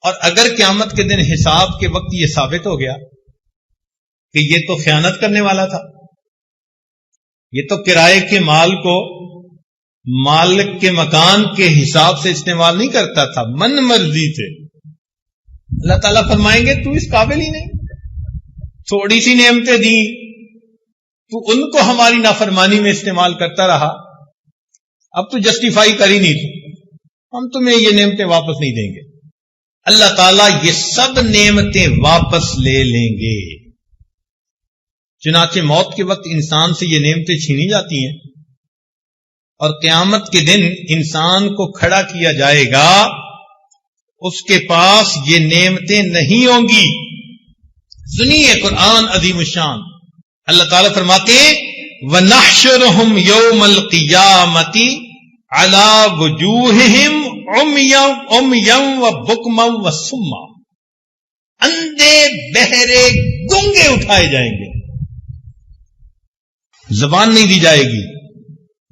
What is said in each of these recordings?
اور اگر قیامت کے دن حساب کے وقت یہ ثابت ہو گیا کہ یہ تو خیانت کرنے والا تھا، یہ تو کرائے کے مال کو مالک کے مکان کے حساب سے استعمال نہیں کرتا تھا، من مرضی سے، اللہ تعالیٰ فرمائیں گے تو اس قابل ہی نہیں، تھوڑی سی نعمتیں دی تو ان کو ہماری نافرمانی میں استعمال کرتا رہا، اب تو جسٹیفائی کر ہی نہیں تھی، ہم تمہیں یہ نعمتیں واپس نہیں دیں گے۔ اللہ تعالیٰ یہ سب نعمتیں واپس لے لیں گے۔ چنانچہ موت کے وقت انسان سے یہ نعمتیں چھینی جاتی ہیں، اور قیامت کے دن انسان کو کھڑا کیا جائے گا، اس کے پاس یہ نعمتیں نہیں ہوں گی۔ سنیے قرآن عظیم الشان، اللہ تعالیٰ فرماتے ہیں وَنَحْشُرُهُمْ يَوْمَ الْقِيَامَةِ عَلَى وُجُوهِهِمْ عُمْيًا وَبُكْمًا وَصُمًّا، اندھے بہرے گونگے اٹھائے جائیں گے، زبان نہیں دی جائے گی،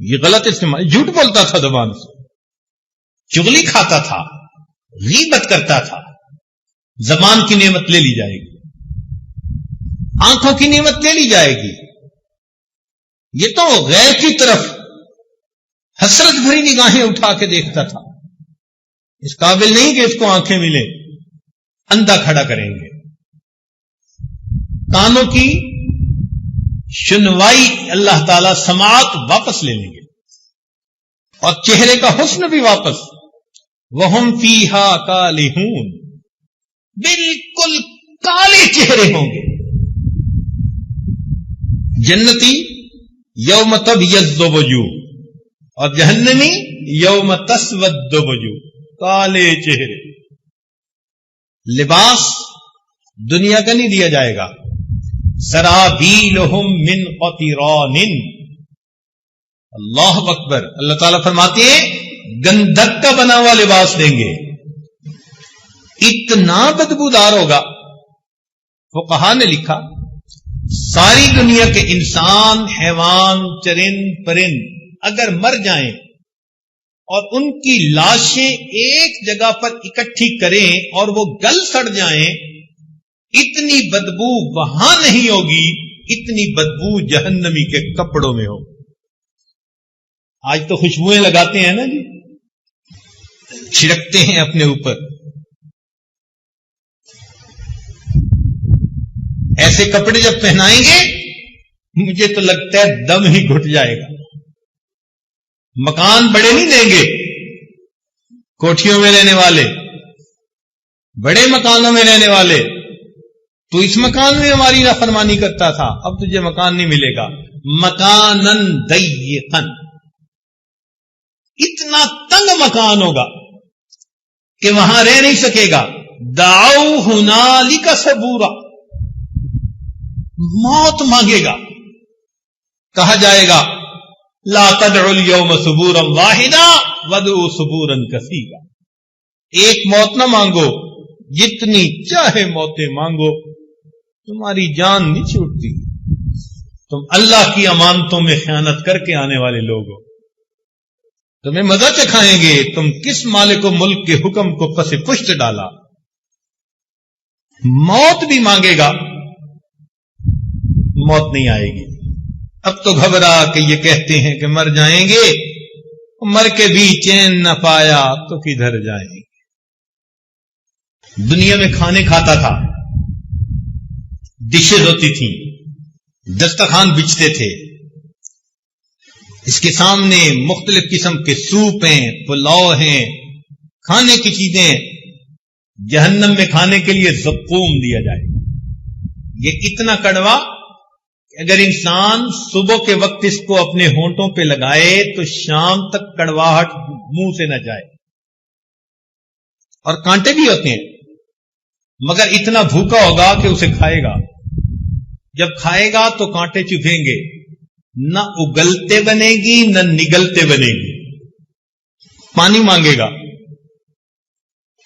یہ غلط استعمال، جھوٹ بولتا تھا زبان سے، چغلی کھاتا تھا، غیبت کرتا تھا، زبان کی نعمت لے لی جائے گی، آنکھوں کی نعمت لے لی جائے گی، یہ تو غیر کی طرف حسرت بھری نگاہیں اٹھا کے دیکھتا تھا، اس قابل نہیں کہ اس کو آنکھیں ملیں، اندھا کھڑا کریں گے، کانوں کی سنوائی اللہ تعالی سماعت واپس لے لیں گے، اور چہرے کا حسن بھی واپس، وَهُمْ فِيهَا كَالِحُونَ، بالکل کالے چہرے ہوں گے۔ جنتی یوم تبیض وجوہ، اور جہنمی یوم تسود وجوہ، کالے چہرے۔ لباس دنیا کا نہیں دیا جائے گا، سرابیلہم من قطران، اللہ اکبر، اللہ تعالیٰ فرماتے ہیں گندھک کا بنا ہوا لباس دیں گے، اتنا بدبودار ہوگا۔ فقہا نے لکھا ساری دنیا کے انسان، حیوان، چرند پرند اگر مر جائیں اور ان کی لاشیں ایک جگہ پر اکٹھی کریں اور وہ گل سڑ جائیں، اتنی بدبو وہاں نہیں ہوگی، اتنی بدبو جہنمی کے کپڑوں میں ہوگی۔ آج تو خوشبوئیں لگاتے ہیں نا جی، چھڑکتے ہیں اپنے اوپر، ایسے کپڑے جب پہنائیں گے مجھے تو لگتا ہے دم ہی گھٹ جائے گا۔ مکان بڑے نہیں دیں گے، کوٹھیوں میں رہنے والے، بڑے مکانوں میں رہنے والے، تو اس مکان میں ہماری نافرمانی کرتا تھا، اب تجھے مکان نہیں ملے گا، مکانن ضیقن، اتنا تنگ مکان ہوگا کہ وہاں رہ نہیں سکے گا۔ دعوا ہنالک ثبورا، موت مانگے گا، کہا جائے گا لا تدعوا اليوم ثبورا واحدا وادعوا ثبورا کثیرا، ایک موت نہ مانگو، جتنی چاہے موتیں مانگو، تمہاری جان نہیں چھوٹتی، تم اللہ کی امانتوں میں خیانت کر کے آنے والے لوگ ہو، تمہیں مزہ چکھائیں گے، تم کس مالک و ملک کے حکم کو پس پشت ڈالا۔ موت بھی مانگے گا، موت نہیں آئے گی۔ اب تو گھبرا کہ یہ کہتے ہیں کہ مر جائیں گے، مر کے بھی چین نہ پایا تو کدھر جائیں گے۔ دنیا میں کھانے کھاتا تھا، ڈشز ہوتی تھیں، دسترخوان بچھتے تھے، اس کے سامنے مختلف قسم کے سوپ ہیں، پلاؤ ہیں، کھانے کی چیزیں۔ جہنم میں کھانے کے لیے زقوم دیا جائے گا، یہ اتنا کڑوا کہ اگر انسان صبح کے وقت اس کو اپنے ہونٹوں پہ لگائے تو شام تک کڑواہٹ منہ سے نہ جائے، اور کانٹے بھی ہوتے ہیں، مگر اتنا بھوکا ہوگا کہ اسے کھائے گا، جب کھائے گا تو کانٹے چبھیں گے، نہ اگلتے بنے گی نہ نگلتے بنے گی۔ پانی مانگے گا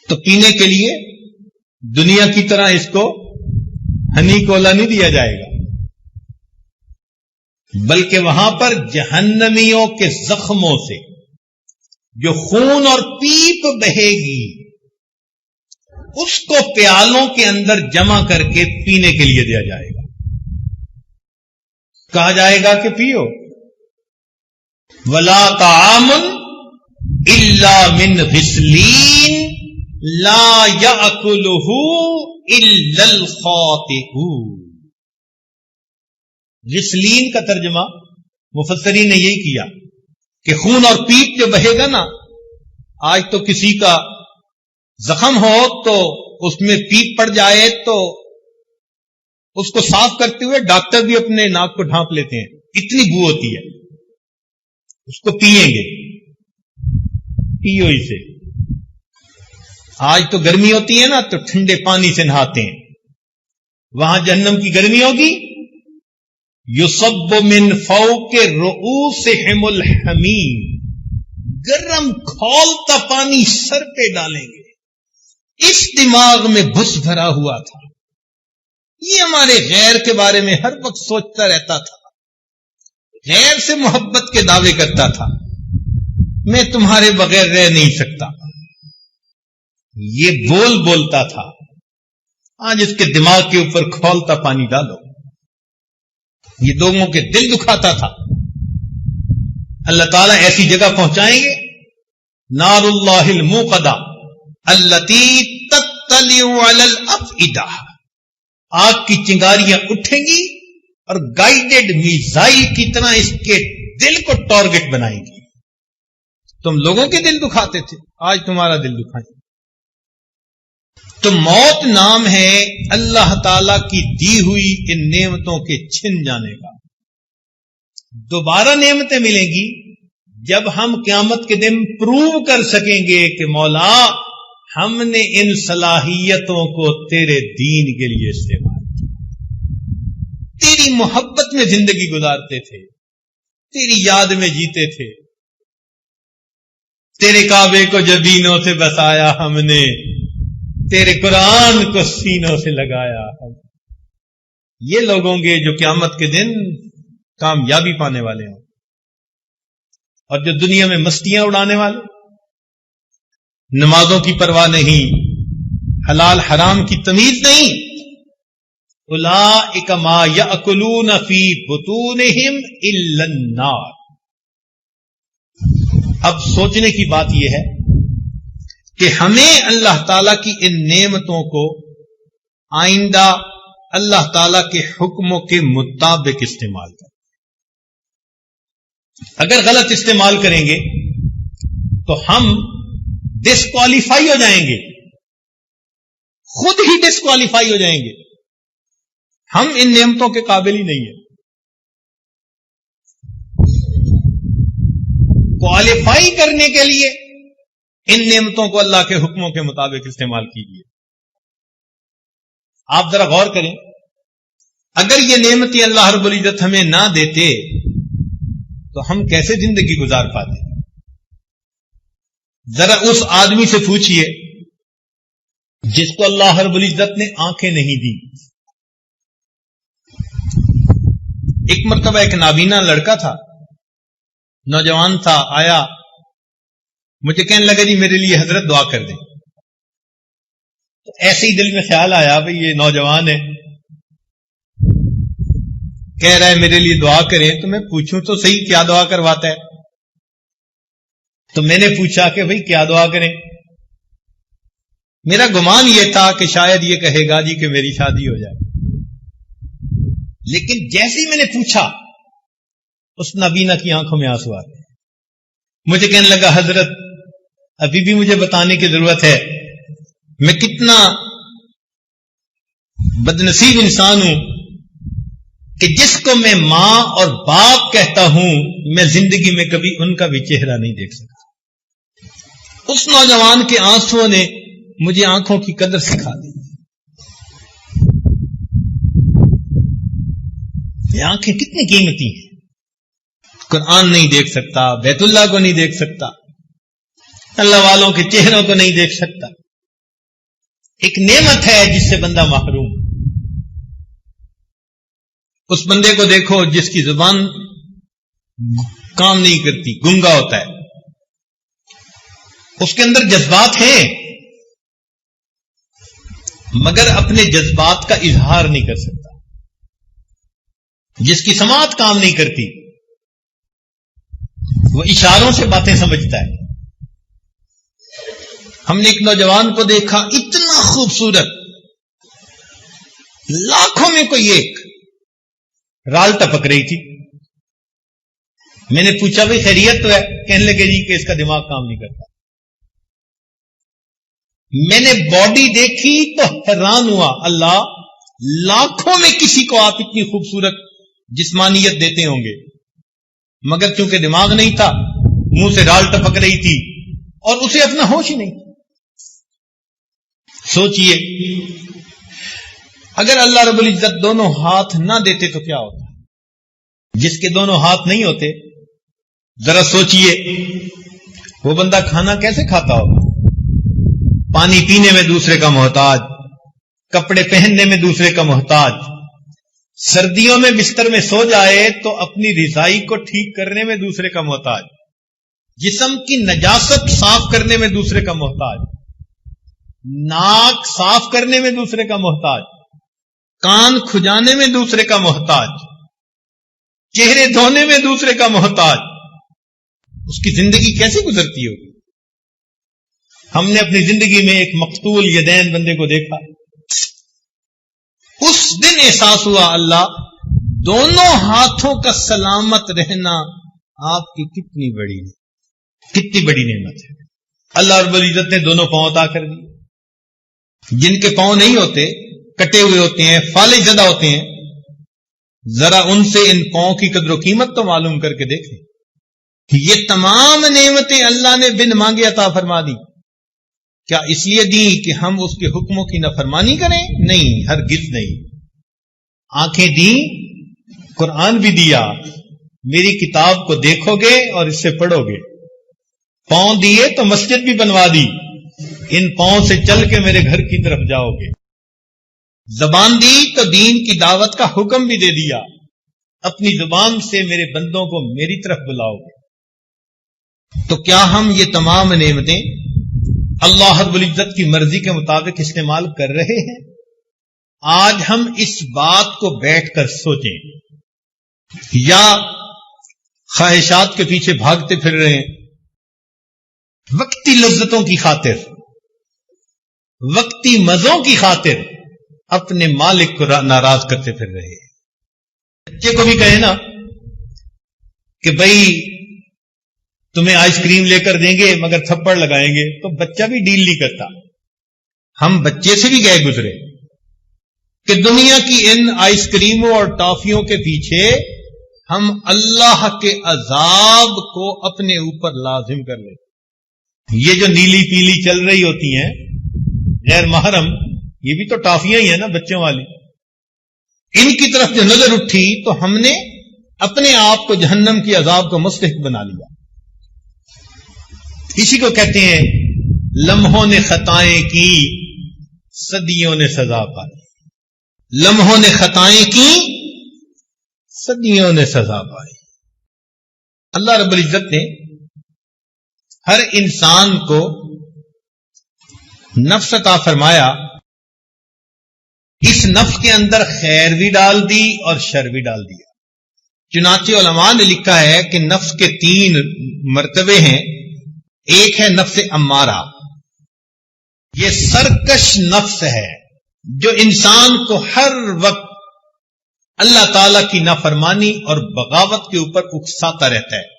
تو پینے کے لیے دنیا کی طرح اس کو ہنی کولا نہیں دیا جائے گا، بلکہ وہاں پر جہنمیوں کے زخموں سے جو خون اور پیپ بہے گی، اس کو پیالوں کے اندر جمع کر کے پینے کے لیے دیا جائے گا. کہا جائے گا کہ پیو. ولا طعام الا من غسلین لا یاکلہ الا الخاطئون. غسلین کا ترجمہ مفسرین نے یہی کیا کہ خون اور پیپ جو بہے گا نا، آج تو کسی کا زخم ہو تو اس میں پیپ پڑ جائے تو اس کو صاف کرتے ہوئے ڈاکٹر بھی اپنے ناک کو ڈھانپ لیتے ہیں، اتنی بو ہوتی ہے. اس کو پیئیں گے، پیو اسے. آج تو گرمی ہوتی ہے نا تو ٹھنڈے پانی سے نہاتے ہیں. وہاں جہنم کی گرمی ہوگی، یصب من فوق رؤوسہم الحمیم، گرم کھولتا پانی سر پہ ڈالیں گے. اس دماغ میں بھس بھرا ہوا تھا. یہ ہمارے غیر کے بارے میں ہر وقت سوچتا رہتا تھا، غیر سے محبت کے دعوے کرتا تھا، میں تمہارے بغیر رہ نہیں سکتا. یہ بولتا تھا. آج اس کے دماغ کے اوپر کھولتا پانی ڈالو. یہ لوگوں کے دل دکھاتا تھا. اللہ تعالیٰ ایسی جگہ پہنچائیں گے، نار اللہ الموقدہ التی تطلع علی الافئدہ، آگ کی چنگاریاں اٹھیں گی اور گائیڈڈ میزائل کی طرح اس کے دل کو ٹارگٹ بنائیں گی. تم لوگوں کے دل دکھاتے تھے، آج تمہارا دل دکھائیں. تو موت نام ہے اللہ تعالی کی دی ہوئی ان نعمتوں کے چھن جانے کا. دوبارہ نعمتیں ملیں گی جب ہم قیامت کے دن پروو کر سکیں گے کہ مولا ہم نے ان صلاحیتوں کو تیرے دین کے لیے استعمال کیا، تیری محبت میں زندگی گزارتے تھے، تیری یاد میں جیتے تھے، تیرے کعبے کو جبینوں سے بسایا ہم نے، تیرے قرآن کو سینوں سے لگایا. یہ لوگ ہوں گے جو قیامت کے دن کامیابی پانے والے ہوں. اور جو دنیا میں مستیاں اڑانے والے، نمازوں کی پرواہ نہیں، حلال حرام کی تمیز نہیں، اولئک ما یأکلون فی بطونہم الا النار. اب سوچنے کی بات یہ ہے کہ ہمیں اللہ تعالی کی ان نعمتوں کو آئندہ اللہ تعالی کے حکموں کے مطابق استعمال کریں. اگر غلط استعمال کریں گے تو ہم ڈسکوالیفائی ہو جائیں گے، خود ہی ڈسکوالیفائی ہو جائیں گے. ہم ان نعمتوں کے قابل ہی نہیں ہیں. کوالیفائی کرنے کے لیے ان نعمتوں کو اللہ کے حکموں کے مطابق استعمال کیجیے. آپ ذرا غور کریں، اگر یہ نعمتیں اللہ رب العزت ہمیں نہ دیتے تو ہم کیسے زندگی گزار پاتے؟ ذرا اس آدمی سے پوچھئے جس کو اللہ رب العزت نے آنکھیں نہیں دی. ایک مرتبہ ایک نابینا لڑکا تھا، نوجوان تھا، آیا مجھے کہنے لگا جی میرے لیے حضرت دعا کر دیں. تو ایسے ہی دل میں خیال آیا بھئی یہ نوجوان ہے، کہہ رہا ہے میرے لیے دعا کریں، تو میں پوچھوں تو صحیح کیا دعا کرواتا ہے. تو میں نے پوچھا کہ بھئی کیا دعا کریں. میرا گمان یہ تھا کہ شاید یہ کہے گا جی کہ میری شادی ہو جائے. لیکن جیسے ہی میں نے پوچھا اس نابینا کی آنکھوں میں آنسو آ گئے. مجھے کہنے لگا حضرت ابھی بھی مجھے بتانے کی ضرورت ہے میں کتنا بدنصیب انسان ہوں کہ جس کو میں ماں اور باپ کہتا ہوں میں زندگی میں کبھی ان کا بھی چہرہ نہیں دیکھ سکا. اس نوجوان کے آنسوؤں نے مجھے آنکھوں کی قدر سکھا دی. یہ آنکھیں کتنی قیمتی ہیں. قرآن نہیں دیکھ سکتا، بیت اللہ کو نہیں دیکھ سکتا، اللہ والوں کے چہروں کو نہیں دیکھ سکتا. ایک نعمت ہے جس سے بندہ محروم. اس بندے کو دیکھو جس کی زبان کام نہیں کرتی، گنگا ہوتا ہے، اس کے اندر جذبات ہیں مگر اپنے جذبات کا اظہار نہیں کر سکتا. جس کی سماعت کام نہیں کرتی وہ اشاروں سے باتیں سمجھتا ہے. ہم نے ایک نوجوان کو دیکھا, اتنا خوبصورت, لاکھوں میں کوئی ایک, رال ٹپک رہی تھی. میں نے پوچھا بھائی خیریت تو ہے؟ کہنے لگے جی کہ اس کا دماغ کام نہیں کرتا. میں نے باڈی دیکھی تو حیران ہوا, اللہ, لاکھوں میں کسی کو آپ اتنی خوبصورت جسمانیت دیتے ہوں گے, مگر چونکہ دماغ نہیں تھا, منہ سے رال ٹپک رہی تھی اور اسے اپنا ہوش ہی نہیں. سوچئے اگر اللہ رب العزت دونوں ہاتھ نہ دیتے تو کیا ہوتا؟ جس کے دونوں ہاتھ نہیں ہوتے, ذرا سوچئے وہ بندہ کھانا کیسے کھاتا ہوگا؟ پانی پینے میں دوسرے کا محتاج, کپڑے پہننے میں دوسرے کا محتاج, سردیوں میں بستر میں سو جائے تو اپنی رضائی کو ٹھیک کرنے میں دوسرے کا محتاج, جسم کی نجاست صاف کرنے میں دوسرے کا محتاج, ناک صاف کرنے میں دوسرے کا محتاج, کان کھجانے میں دوسرے کا محتاج, چہرے دھونے میں دوسرے کا محتاج. اس کی زندگی کیسے گزرتی ہوگی؟ ہم نے اپنی زندگی میں ایک مقتول یدین بندے کو دیکھا, اس دن احساس ہوا اللہ دونوں ہاتھوں کا سلامت رہنا آپ کی کتنی بڑی نعمت ہے. اللہ رب العزت نے دونوں پاؤں عطا کر دی. جن کے پاؤں نہیں ہوتے, کٹے ہوئے ہوتے ہیں, فالج زدہ ہوتے ہیں, ذرا ان سے ان پاؤں کی قدر و قیمت تو معلوم کر کے دیکھیں. یہ تمام نعمتیں اللہ نے بن مانگے عطا فرما دی. کیا اس لیے دی کہ ہم اس کے حکموں کی نافرمانی کریں؟ نہیں, ہرگز نہیں. آنکھیں دیں, قرآن بھی دیا, میری کتاب کو دیکھو گے اور اس سے پڑھو گے. پاؤں دیے تو مسجد بھی بنوا دی, ان پاؤں سے چل کے میرے گھر کی طرف جاؤ گے. زبان دی تو دین کی دعوت کا حکم بھی دے دیا, اپنی زبان سے میرے بندوں کو میری طرف بلاؤ گے. تو کیا ہم یہ تمام نعمتیں اللہ رب العزت کی مرضی کے مطابق استعمال کر رہے ہیں؟ آج ہم اس بات کو بیٹھ کر سوچیں, یا خواہشات کے پیچھے بھاگتے پھر رہے ہیں, وقتی لذتوں کی خاطر, وقتی مزوں کی خاطر اپنے مالک کو ناراض کرتے پھر رہے ہیں. بچے کو بھی کہے نا کہ بھائی تمہیں آئس کریم لے کر دیں گے مگر تھپڑ لگائیں گے, تو بچہ بھی ڈیل نہیں کرتا. ہم بچے سے بھی گئے گزرے کہ دنیا کی ان آئس کریموں اور ٹافیوں کے پیچھے ہم اللہ کے عذاب کو اپنے اوپر لازم کر لیتے. یہ جو نیلی پیلی چل رہی ہوتی ہیں غیر محرم, یہ بھی تو ٹافیاں ہی ہیں نا بچوں والی. ان کی طرف جو نظر اٹھی تو ہم نے اپنے آپ کو جہنم کی عذاب کو مستحق بنا لیا. اسی کو کہتے ہیں لمحوں نے خطائیں کی, صدیوں نے سزا پائی. لمحوں نے خطائیں کی, صدیوں نے سزا پائی. اللہ رب العزت نے ہر انسان کو نفس عطا فرمایا, اس نفس کے اندر خیر بھی ڈال دی اور شر بھی ڈال دیا. چنانچہ علماء نے لکھا ہے کہ نفس کے 3 مرتبے ہیں. ایک ہے نفس امارہ, یہ سرکش نفس ہے جو انسان کو ہر وقت اللہ تعالی کی نافرمانی اور بغاوت کے اوپر اکساتا رہتا ہے.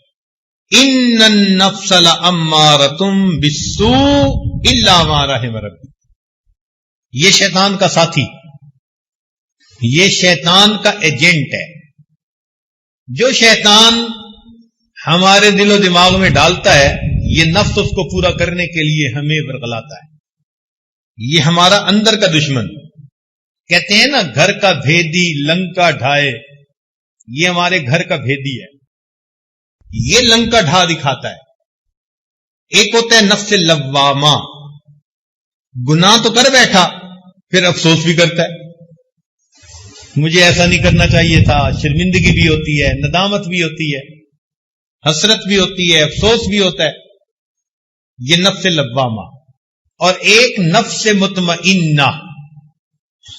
ان النفس لامارۃ بالسوء الا ما رحم ربی. یہ شیطان کا ساتھی, یہ شیطان کا ایجنٹ ہے. جو شیطان ہمارے دل و دماغ میں ڈالتا ہے, یہ نفس اس کو پورا کرنے کے لیے ہمیں ورغلاتا ہے. یہ ہمارا اندر کا دشمن. کہتے ہیں نا گھر کا بھیدی لنکا ڈھائے, یہ ہمارے گھر کا بھیدی ہے. یہ لنکا ڈھا دکھاتا ہے. ایک ہوتا ہے نفس لوامہ, گناہ تو کر بیٹھا پھر افسوس بھی کرتا ہے, مجھے ایسا نہیں کرنا چاہیے تھا. شرمندگی بھی ہوتی ہے, ندامت بھی ہوتی ہے, حسرت بھی ہوتی ہے, افسوس بھی ہوتا ہے. یہ نفس لوامہ. اور ایک نفس مطمئنہ,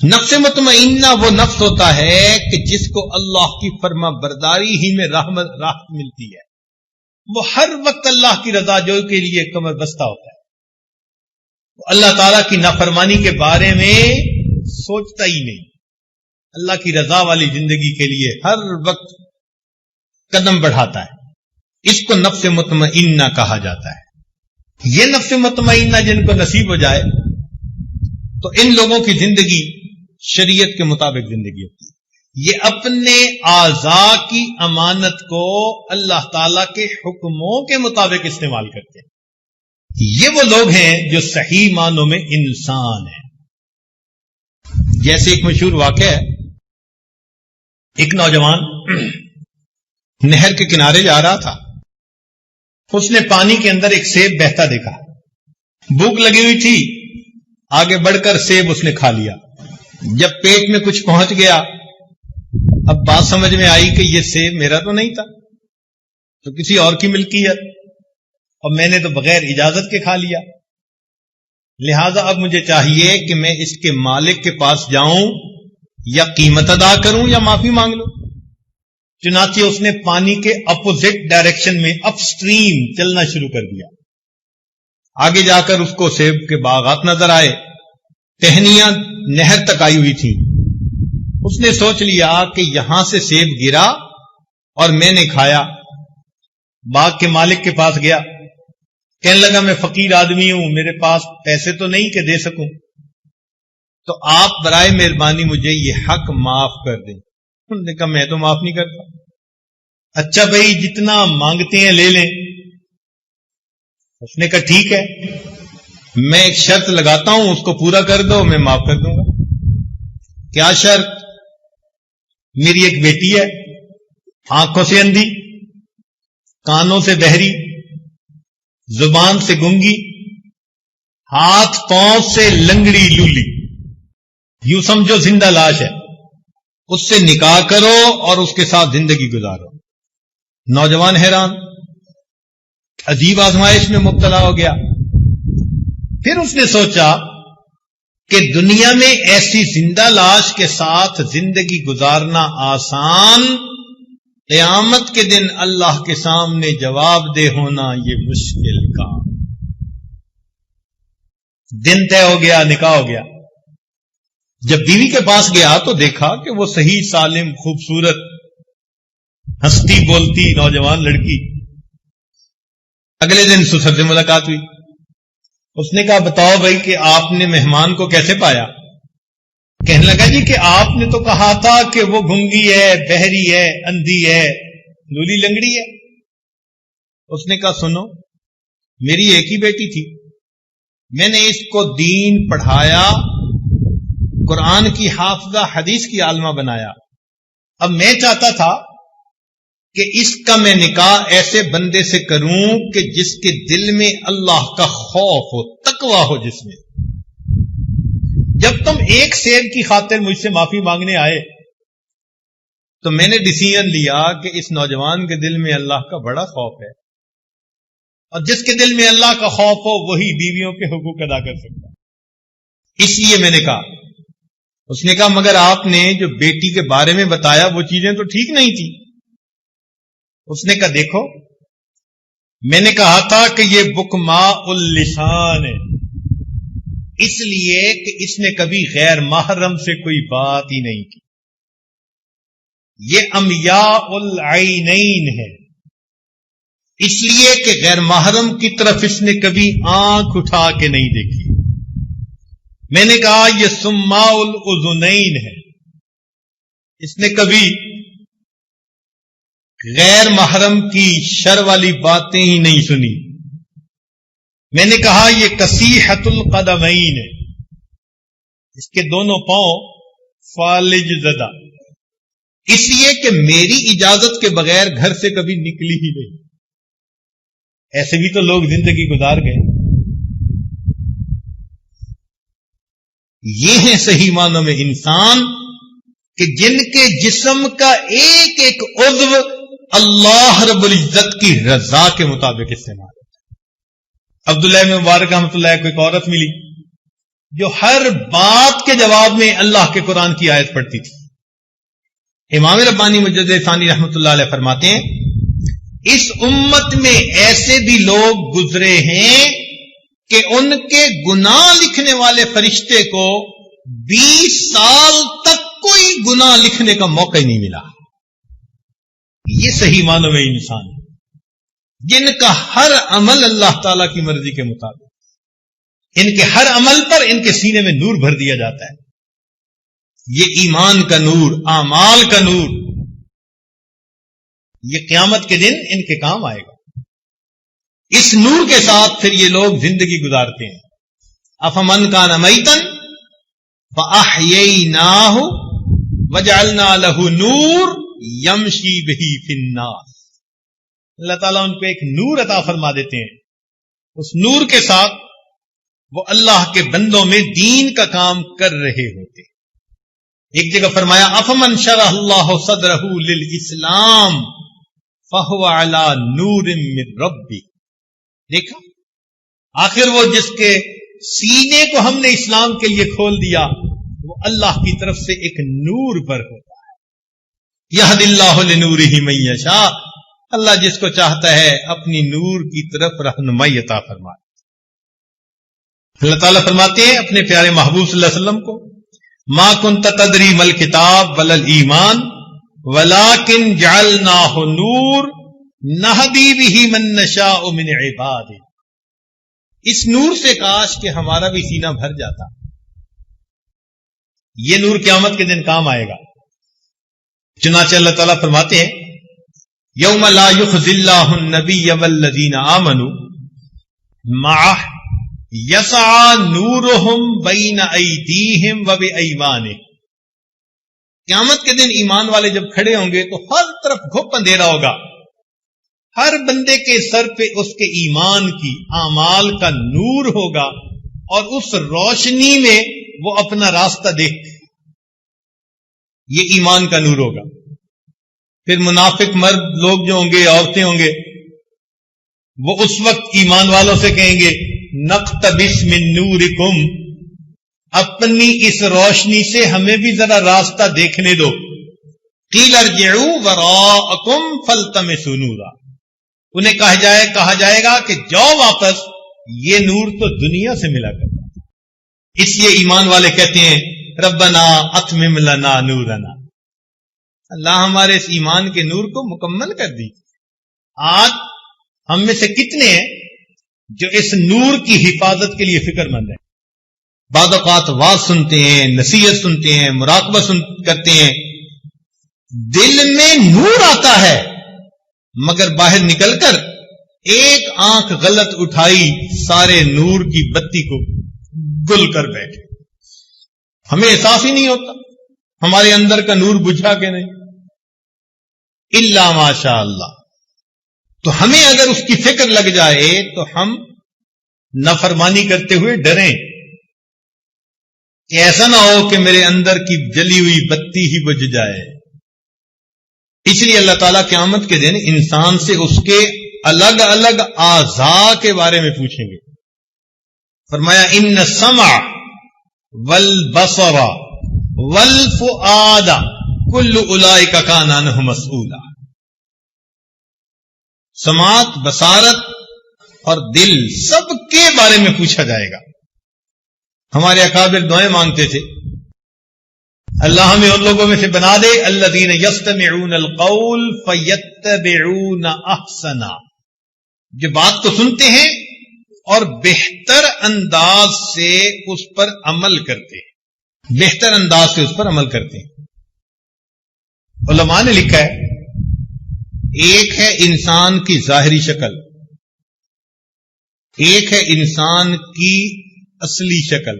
نفس مطمئنہ وہ نفس ہوتا ہے کہ جس کو اللہ کی فرما برداری ہی میں راحت ملتی ہے، وہ ہر وقت اللہ کی رضا جوئی کے لیے کمر بستہ ہوتا ہے، وہ اللہ تعالیٰ کی نافرمانی کے بارے میں سوچتا ہی نہیں، اللہ کی رضا والی زندگی کے لیے ہر وقت قدم بڑھاتا ہے۔ اس کو نفس مطمئنہ کہا جاتا ہے۔ یہ نفس مطمئنہ جن کو نصیب ہو جائے تو ان لوگوں کی زندگی شریعت کے مطابق زندگی ہوتی ہے۔ یہ اپنے اعضاء کی امانت کو اللہ تعالی کے حکموں کے مطابق استعمال کرتے ہیں۔ یہ وہ لوگ ہیں جو صحیح معنوں میں انسان ہیں۔ جیسے ایک مشہور واقعہ ہے، ایک نوجوان نہر کے کنارے جا رہا تھا، اس نے پانی کے اندر ایک سیب بہتا دیکھا، بھوک لگی ہوئی تھی، آگے بڑھ کر سیب اس نے کھا لیا۔ جب پیٹ میں کچھ پہنچ گیا، اب بات سمجھ میں آئی کہ یہ سیب میرا تو نہیں تھا، تو کسی اور کی ملکیت، اور میں نے تو بغیر اجازت کے کھا لیا، لہذا اب مجھے چاہیے کہ میں اس کے مالک کے پاس جاؤں، یا قیمت ادا کروں یا معافی مانگ لوں۔ چنانچہ اس نے پانی کے اپوزٹ ڈائریکشن میں اپ سٹریم چلنا شروع کر دیا۔ آگے جا کر اس کو سیب کے باغات نظر آئے، ٹہنیاں نہر تک آئی ہوئی تھی۔ اس نے سوچ لیا کہ یہاں سے سیب گرا اور میں نے کھایا۔ باغ کے مالک کے پاس گیا، کہنے لگا میں فقیر آدمی ہوں، میرے پاس پیسے تو نہیں کہ دے سکوں، تو آپ برائے مہربانی مجھے یہ حق معاف کر دیں۔ انہوں نے کہا میں تو معاف نہیں کرتا۔ اچھا بھائی جتنا مانگتے ہیں لے لیں۔ اس نے کہا ٹھیک ہے، میں ایک شرط لگاتا ہوں، اس کو پورا کر دو، میں معاف کر دوں گا۔ کیا شرط؟ میری ایک بیٹی ہے، آنکھوں سے اندھی، کانوں سے بہری، زبان سے گنگی، ہاتھ پاؤں سے لنگڑی لولی، یوں سمجھو زندہ لاش ہے، اس سے نکاح کرو اور اس کے ساتھ زندگی گزارو۔ نوجوان حیران، عجیب آزمائش میں مبتلا ہو گیا۔ پھر اس نے سوچا کہ دنیا میں ایسی زندہ لاش کے ساتھ زندگی گزارنا آسان، قیامت کے دن اللہ کے سامنے جواب دہ ہونا یہ مشکل کام۔ دن طے ہو گیا، نکاح ہو گیا۔ جب بیوی کے پاس گیا تو دیکھا کہ وہ صحیح سالم خوبصورت ہنستی بولتی نوجوان لڑکی۔ اگلے دن سسر سے ملاقات ہوئی۔ اس نے کہا بتاؤ بھائی کہ آپ نے مہمان کو کیسے پایا؟ کہنے لگا جی کہ آپ نے تو کہا تھا کہ وہ گنگی ہے، بہری ہے، اندھی ہے، لولی لنگڑی ہے۔ اس نے کہا سنو، میری ایک ہی بیٹی تھی، میں نے اس کو دین پڑھایا، قرآن کی حافظہ، حدیث کی عالمہ بنایا۔ اب میں چاہتا تھا کہ اس کا میں نکاح ایسے بندے سے کروں کہ جس کے دل میں اللہ کا خوف ہو، تقویٰ ہو جس میں۔ جب تم ایک سیب کی خاطر مجھ سے معافی مانگنے آئے تو میں نے ڈیسیژن لیا کہ اس نوجوان کے دل میں اللہ کا بڑا خوف ہے، اور جس کے دل میں اللہ کا خوف ہو وہی بیویوں کے حقوق ادا کر سکتا ہے۔ اس لیے میں نے کہا۔ اس نے کہا مگر آپ نے جو بیٹی کے بارے میں بتایا وہ چیزیں تو ٹھیک نہیں تھی۔ اس نے کہا دیکھو، میں نے کہا تھا کہ یہ بکماء اللسان ہے، اس لیے کہ اس نے کبھی غیر محرم سے کوئی بات ہی نہیں کی۔ یہ امیاء العینین ہے، اس لیے کہ غیر محرم کی طرف اس نے کبھی آنکھ اٹھا کے نہیں دیکھی۔ میں نے کہا یہ سماء الاذنین ہے، اس نے کبھی غیر محرم کی شر والی باتیں ہی نہیں سنی۔ میں نے کہا یہ کسیحۃ القدمین ہے، اس کے دونوں پاؤں فالج زدہ، اس لیے کہ میری اجازت کے بغیر گھر سے کبھی نکلی ہی نہیں۔ ایسے بھی تو لوگ زندگی گزار گئے۔ یہ ہیں صحیح معنوں میں انسان کہ جن کے جسم کا ایک ایک عضو اللہ رب العزت کی رضا کے مطابق استعمال ہوتا ہے۔ عبداللہ بن مبارک رحمۃ اللہ کو ایک عورت ملی، جو ہر بات کے جواب میں اللہ کے قرآن کی آیت پڑھتی تھی. امام ربانی مجدد ثانی رحمۃ اللہ علیہ فرماتے ہیں اس امت میں ایسے بھی لوگ گزرے ہیں کہ ان کے گناہ لکھنے والے فرشتے کو 20 سال تک کوئی گناہ لکھنے کا موقع ہی نہیں ملا. یہ صحیح معنوں میں انسان ہے جن کا ہر عمل اللہ تعالی کی مرضی کے مطابق، ان کے ہر عمل پر ان کے سینے میں نور بھر دیا جاتا ہے. یہ ایمان کا نور، اعمال کا نور، یہ قیامت کے دن ان کے کام آئے گا. اس نور کے ساتھ پھر یہ لوگ زندگی گزارتے ہیں. افمن کان میتن فاحییناہ وجعلنا لہ نور یمشی بہ فی الناس. اللہ تعالیٰ ان کو ایک نور عطا فرما دیتے ہیں. اس نور کے ساتھ وہ اللہ کے بندوں میں دین کا کام کر رہے ہوتے. ایک جگہ فرمایا افمن شرح اللہ صدرہ للاسلام فہو علی نور من ربی. دیکھا آخر وہ جس کے سینے کو ہم نے اسلام کے لیے کھول دیا وہ اللہ کی طرف سے ایک نور پر ہوتا ہے. یہد اللہ لنورہ من یشاء. اللہ جس کو چاہتا ہے اپنی نور کی طرف رہنمائی عطا فرمائے. اللہ تعالیٰ فرماتے ہیں اپنے پیارے محبوب صلی اللہ علیہ وسلم کو ما کنت تدری مل کتاب ولل ایمان ولکن جعلناہ نور نہدی بہ من نشاء من عبادہ. اس نور سے کاش کہ ہمارا بھی سینہ بھر جاتا. یہ نور قیامت کے دن کام آئے گا. چنانچہ اللہ تعالیٰ فرماتے ہیں یوم لا یخزی اللہ النبی والذین آمنوا معہ یسعی نورہم بین ایدیہم وبایمانہم. قیامت کے دن ایمان والے جب کھڑے ہوں گے تو ہر طرف گھپ اندھیرا ہوگا. ہر بندے کے سر پہ اس کے ایمان کی اعمال کا نور ہوگا اور اس روشنی میں وہ اپنا راستہ دیکھتے. یہ ایمان کا نور ہوگا. پھر منافق مرد لوگ جو ہوں گے، عورتیں ہوں گے، وہ اس وقت ایمان والوں سے کہیں گے نقتبس من نورکم، اپنی اس روشنی سے ہمیں بھی ذرا راستہ دیکھنے دو. قیل ارجعوا وراءکم فالتمسوا نورا. انہیں کہا جائے گا کہ جاؤ واپس، یہ نور تو دنیا سے ملا کرتا. اس لیے ایمان والے کہتے ہیں ربنا اتمم لنا نورنا. اللہ ہمارے اس ایمان کے نور کو مکمل کر دی. آج ہم میں سے کتنے ہیں جو اس نور کی حفاظت کے لیے فکر مند ہیں؟ بعض اوقات واز سنتے ہیں، نصیحت سنتے ہیں، مراقبہ کرتے ہیں، دل میں نور آتا ہے مگر باہر نکل کر ایک آنکھ غلط اٹھائی سارے نور کی بتی کو گل کر بیٹھے. ہمیں احساس ہی نہیں ہوتا ہمارے اندر کا نور بجھا کہ نہیں. الا ماشاء اللہ. تو ہمیں اگر اس کی فکر لگ جائے تو ہم نافرمانی کرتے ہوئے ڈریں کہ ایسا نہ ہو کہ میرے اندر کی جلی ہوئی بتی ہی بجھ جائے. اس لیے اللہ تعالیٰ قیامت کے دن انسان سے اس کے الگ الگ اعضاء کے بارے میں پوچھیں گے. فرمایا ان السمع والبصر والفؤاد کل اولئک کان عنہ مسئولا. سماعت، بصارت اور دل سب کے بارے میں پوچھا جائے گا. ہمارے اکابر دعائیں مانگتے تھے اللہ ہمیں ان لوگوں میں سے بنا دے الذین یستمعون القول فیتبعون احسنا، جو بات کو سنتے ہیں اور بہتر انداز سے اس پر عمل کرتے ہیں. بہتر انداز سے اس پر عمل کرتے ہیں. علماء نے لکھا ہے ایک ہے انسان کی ظاہری شکل، ایک ہے انسان کی اصلی شکل.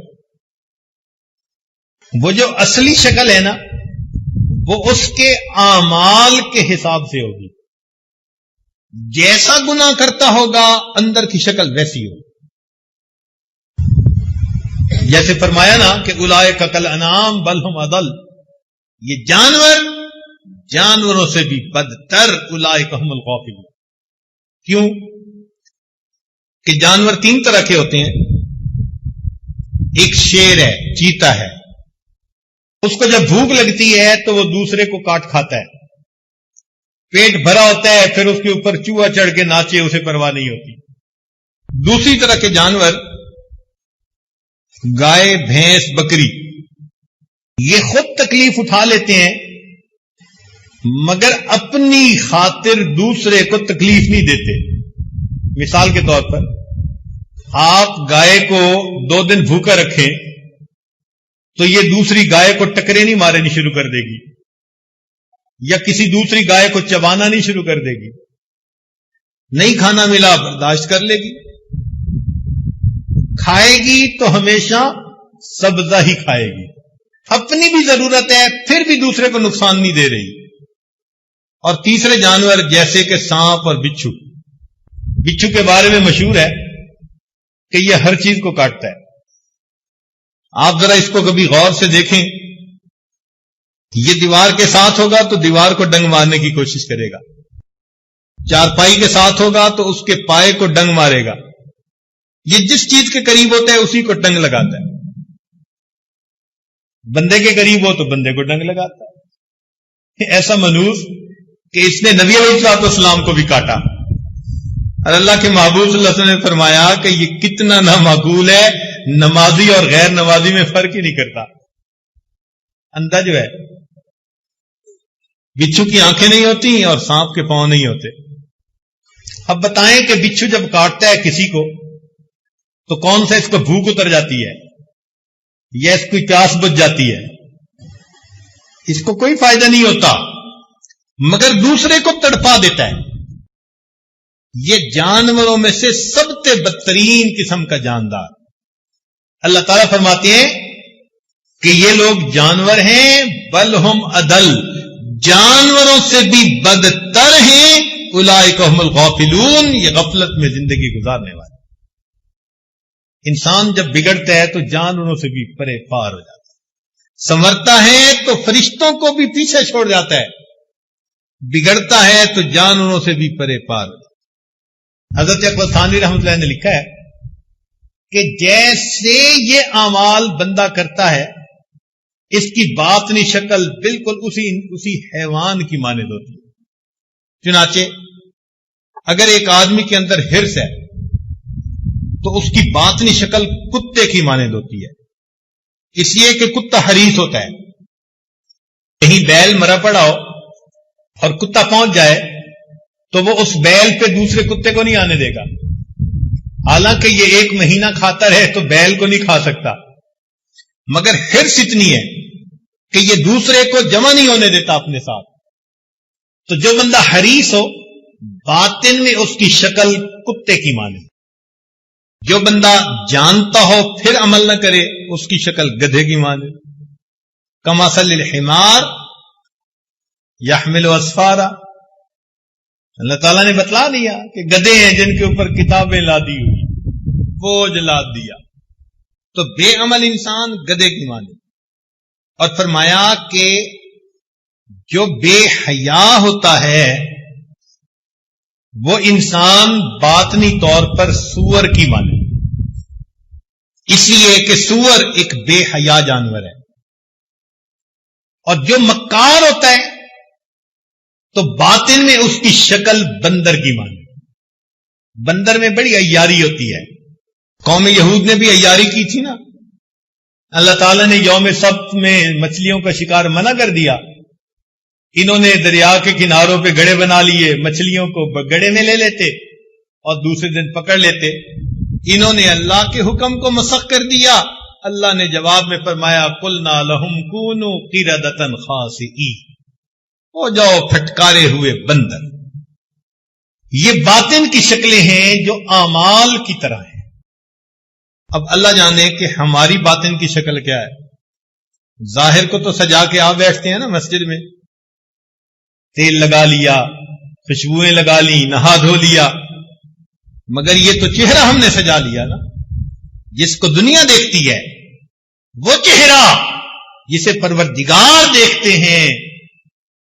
وہ جو اصلی شکل ہے نا وہ اس کے اعمال کے حساب سے ہوگی. جیسا گناہ کرتا ہوگا اندر کی شکل ویسی ہوگی. جیسے فرمایا نا کہ اولئک کالانعام بل ہم اضل، یہ جانوروں سے بھی بدتر. اولئک هم الغافلون. کیوں کہ جانور تین طرح کے ہوتے ہیں. ایک شیر ہے، چیتا ہے، اس کو جب بھوک لگتی ہے تو وہ دوسرے کو کاٹ کھاتا ہے، پیٹ بھرا ہوتا ہے، پھر اس کے اوپر چوہا چڑھ کے ناچے، اسے پرواہ نہیں ہوتی۔ دوسری طرح کے جانور، گائے، بھینس، بکری، یہ خود تکلیف اٹھا لیتے ہیں مگر اپنی خاطر دوسرے کو تکلیف نہیں دیتے۔ مثال کے طور پر آپ گائے کو 2 دن بھوکا رکھیں تو یہ دوسری گائے کو ٹکرے نہیں مارنی شروع کر دے گی، یا کسی دوسری گائے کو چبانا نہیں شروع کر دے گی، نہیں کھانا ملا برداشت کر لے گی، کھائے گی تو ہمیشہ سبزہ ہی کھائے گی، اپنی بھی ضرورت ہے پھر بھی دوسرے کو نقصان نہیں دے رہی۔ اور تیسرے جانور جیسے کہ سانپ اور بچھو، بچھو کے بارے میں مشہور ہے کہ یہ ہر چیز کو کاٹتا ہے۔ آپ ذرا اس کو کبھی غور سے دیکھیں، یہ دیوار کے ساتھ ہوگا تو دیوار کو ڈنگ مارنے کی کوشش کرے گا، چارپائی کے ساتھ ہوگا تو اس کے پائے کو ڈنگ مارے گا، یہ جس چیز کے قریب ہوتا ہے اسی کو ڈنگ لگاتا ہے، بندے کے قریب ہو تو بندے کو ڈنگ لگاتا ہے۔ ایسا منوس کہ اس نے نبی علیہ السلام کو بھی کاٹا، اور اللہ کے محبوب صلی اللہ علیہ وسلم نے فرمایا کہ یہ کتنا نامعقول ہے، نمازی اور غیر نمازی میں فرق ہی نہیں کرتا۔ اندھا جو ہے، بچھو کی آنکھیں نہیں ہوتی اور سانپ کے پاؤں نہیں ہوتے۔ اب بتائیں کہ بچھو جب کاٹتا ہے کسی کو تو کون سا اس کو بھوک اتر جاتی ہے یا اس کی پیاس بجھ جاتی ہے؟ اس کو کوئی فائدہ نہیں ہوتا مگر دوسرے کو تڑپا دیتا ہے۔ یہ جانوروں میں سے سب سے بدترین قسم کا جاندار۔ اللہ تعالیٰ فرماتے ہیں کہ یہ لوگ جانور ہیں، بل ہم اضل، جانوروں سے بھی بدتر ہیں، اولئک هم الغافلون، یہ غفلت میں زندگی گزارنے والے۔ انسان جب بگڑتا ہے تو جانوروں سے بھی پرے پار ہو جاتا ہے، سنورتا ہے تو فرشتوں کو بھی پیچھے چھوڑ جاتا ہے، بگڑتا ہے تو جانوروں سے بھی پرے پار ہو جاتا ہے۔ حضرت اکبر ثانوی رحمۃ اللہ نے لکھا ہے کہ جیسے یہ اعمال بندہ کرتا ہے، اس کی باطنی شکل بالکل اسی حیوان کی مانند ہوتی ہے۔ چنانچہ اگر ایک آدمی کے اندر حرص ہے تو اس کی باطنی شکل کتے کی مانند ہوتی ہے، اس لیے کہ کتا حریص ہوتا ہے۔ کہیں بیل مرا پڑا ہو اور کتا پہنچ جائے تو وہ اس بیل پہ دوسرے کتے کو نہیں آنے دے گا، حالانکہ یہ 1 مہینہ کھاتا رہے تو بیل کو نہیں کھا سکتا، مگر حرص اتنی ہے کہ یہ دوسرے کو جمع نہیں ہونے دیتا اپنے ساتھ۔ تو جو بندہ حریص ہو باطن میں اس کی شکل کتے کی مانے، جو بندہ جانتا ہو پھر عمل نہ کرے اس کی شکل گدھے کی مانے۔ کمثل الحمار یحمل اسفارا، اللہ تعالیٰ نے بتلا دیا کہ گدھے ہیں جن کے اوپر کتابیں لادی ہوئی، بوجھ لاد دیا، تو بے عمل انسان گدھے کی مانے۔ اور فرمایا کہ جو بے حیا ہوتا ہے وہ انسان باطنی طور پر سور کی مانے، اس لیے کہ سور ایک بے حیا جانور ہے۔ اور جو مکار ہوتا ہے تو باطن میں اس کی شکل بندر کی مانے، بندر میں بڑی عیاری ہوتی ہے۔ قوم یہود نے بھی عیاری کی تھی نا، اللہ تعالیٰ نے یوم سبت میں مچھلیوں کا شکار منع کر دیا، انہوں نے دریا کے کناروں پہ گڑے بنا لیے، مچھلیوں کو گڑے میں لے لیتے اور دوسرے دن پکڑ لیتے۔ انہوں نے اللہ کے حکم کو مسخ کر دیا۔ اللہ نے جواب میں فرمایا قلنا لہم کونوا قردۃ خاسئین، ہو جاؤ پھٹکارے ہوئے بندر۔ یہ باطن کی شکلیں ہیں جو اعمال کی طرح ہیں۔ اب اللہ جانے کہ ہماری باطن کی شکل کیا ہے۔ ظاہر کو تو سجا کے آپ بیٹھتے ہیں نا مسجد میں، تیل لگا لیا، خوشبوئیں لگا لی، نہا دھو لیا، مگر یہ تو چہرہ ہم نے سجا لیا نا۔ جس کو دنیا دیکھتی ہے وہ چہرہ جسے پروردگار دیکھتے ہیں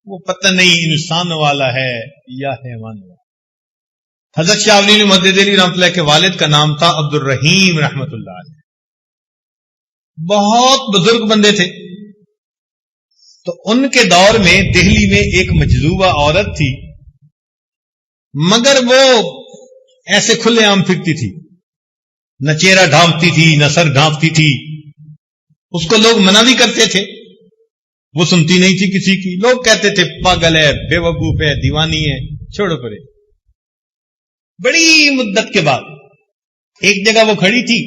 وہ پتہ نہیں انسان والا ہے یا حیوان والا۔ حضرت شاہ ولی محدث علی رحمۃ اللہ کے والد کا نام تھا عبد الرحیم رحمۃ اللہ علیہ۔ بہت بزرگ بندے تھے. تو ان کے دور میں دہلی میں ایک مجذوبہ عورت تھی، مگر وہ ایسے کھلے عام پھرتی تھی، نہ چہرہ ڈھانپتی تھی نہ سر ڈھانپتی تھی. اس کو لوگ منع بھی کرتے تھے، وہ سنتی نہیں تھی کسی کی. لوگ کہتے تھے پاگل ہے، بے وقوف ہے، دیوانی ہے، چھوڑو پرے. بڑی مدت کے بعد ایک جگہ وہ کھڑی تھی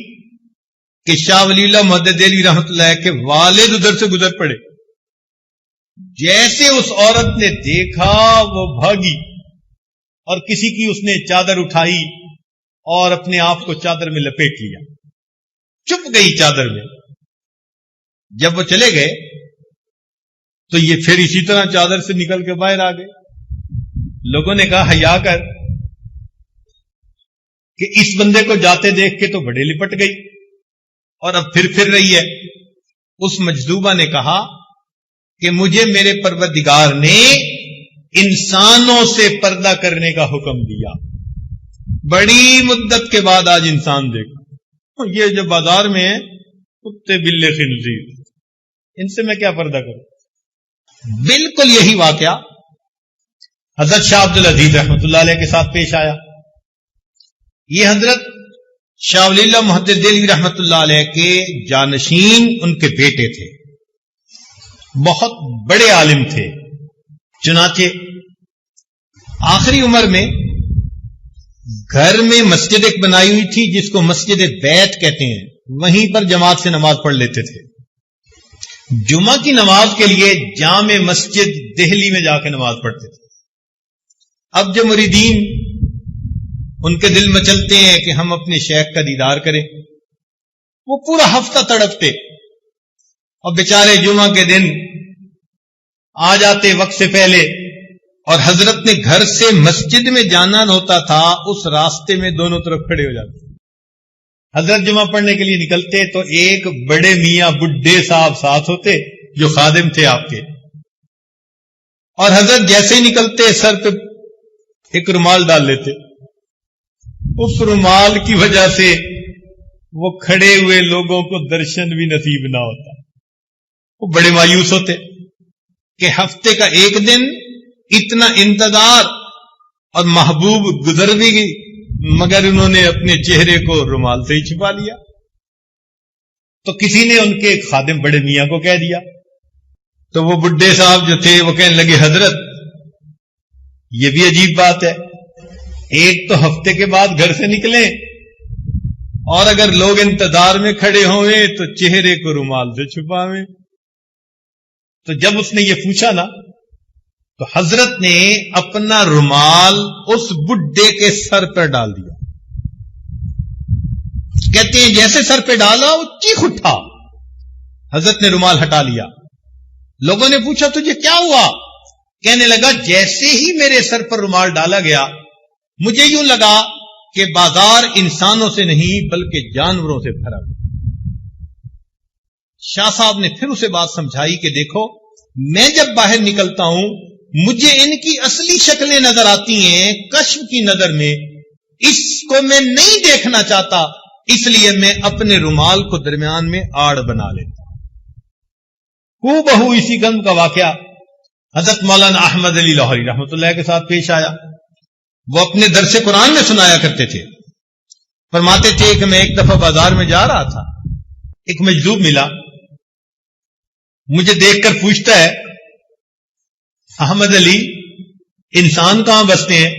کہ شاہ ولی اللہ محدث دہلوی رحمۃ اللہ کے والد ادھر سے گزر پڑے. جیسے اس عورت نے دیکھا وہ بھاگی اور کسی کی اس نے چادر اٹھائی اور اپنے آپ کو چادر میں لپیٹ لیا، چھپ گئی چادر میں. جب وہ چلے گئے تو یہ پھر اسی طرح چادر سے نکل کے باہر آ گئے. لوگوں نے کہا حیا کر، کہ اس بندے کو جاتے دیکھ کے تو بڑے لپٹ گئی اور اب پھر رہی ہے. اس مجذوبہ نے کہا کہ مجھے میرے پروردگار نے انسانوں سے پردہ کرنے کا حکم دیا. بڑی مدت کے بعد آج انسان دیکھا، یہ جو بازار میں ہے کتے بلے خنزیر، ان سے میں کیا پردہ کروں. بالکل یہی واقعہ حضرت شاہ عبد العزیز رحمۃ اللہ علیہ کے ساتھ پیش آیا. یہ حضرت شاہ ولی اللہ محدث دہلوی رحمۃ اللہ علیہ کے جانشین ان کے بیٹے تھے، بہت بڑے عالم تھے. چنانچہ آخری عمر میں گھر میں مسجد ایک بنائی ہوئی تھی جس کو مسجد بیت کہتے ہیں، وہیں پر جماعت سے نماز پڑھ لیتے تھے. جمعہ کی نماز کے لیے جامع مسجد دہلی میں جا کے نماز پڑھتے تھے. اب جو مریدین ان کے دل میں چلتے ہیں کہ ہم اپنے شیخ کا دیدار کریں، وہ پورا ہفتہ تڑپتے اور بیچارے جمعہ کے دن آ جاتے وقت سے پہلے، اور حضرت نے گھر سے مسجد میں جانا ہوتا تھا، اس راستے میں دونوں طرف کھڑے ہو جاتے. حضرت جمعہ پڑھنے کے لیے نکلتے تو ایک بڑے میاں بڈھے صاحب ساتھ ہوتے جو خادم تھے آپ کے، اور حضرت جیسے ہی نکلتے سر پہ ایک رومال ڈال لیتے. اس رومال کی وجہ سے وہ کھڑے ہوئے لوگوں کو درشن بھی نصیب نہ ہوتا. وہ بڑے مایوس ہوتے کہ ہفتے کا ایک دن اتنا انتظار اور محبوب گزر بھی گئی، مگر انہوں نے اپنے چہرے کو رومال سے ہی چھپا لیا. تو کسی نے ان کے خادم بڑے میاں کو کہہ دیا، تو وہ بڈھے صاحب جو تھے وہ کہنے لگے حضرت یہ بھی عجیب بات ہے، ایک تو ہفتے کے بعد گھر سے نکلیں اور اگر لوگ انتظار میں کھڑے ہوئے تو چہرے کو رومال سے چھپاویں. تو جب اس نے یہ پوچھا نا تو حضرت نے اپنا رومال اس بڈھے کے سر پر ڈال دیا. کہتے ہیں جیسے سر پہ ڈالا وہ چیخ اٹھا. حضرت نے رومال ہٹا لیا. لوگوں نے پوچھا تجھے کیا ہوا؟ کہنے لگا جیسے ہی میرے سر پر رومال ڈالا گیا مجھے یوں لگا کہ بازار انسانوں سے نہیں بلکہ جانوروں سے بھرا. شاہ صاحب نے پھر اسے بات سمجھائی کہ دیکھو میں جب باہر نکلتا ہوں مجھے ان کی اصلی شکلیں نظر آتی ہیں کشف کی نظر میں، اس کو میں نہیں دیکھنا چاہتا، اس لیے میں اپنے رومال کو درمیان میں آڑ بنا لیتا ہوں. ہو بہو اسی قسم کا واقعہ حضرت مولانا احمد علی لاہوری رحمۃ اللہ کے ساتھ پیش آیا. وہ اپنے درس قرآن میں سنایا کرتے تھے. فرماتے تھے کہ میں ایک دفعہ بازار میں جا رہا تھا، ایک مجذوب ملا، مجھے دیکھ کر پوچھتا ہے احمد علی انسان کہاں بستے ہیں؟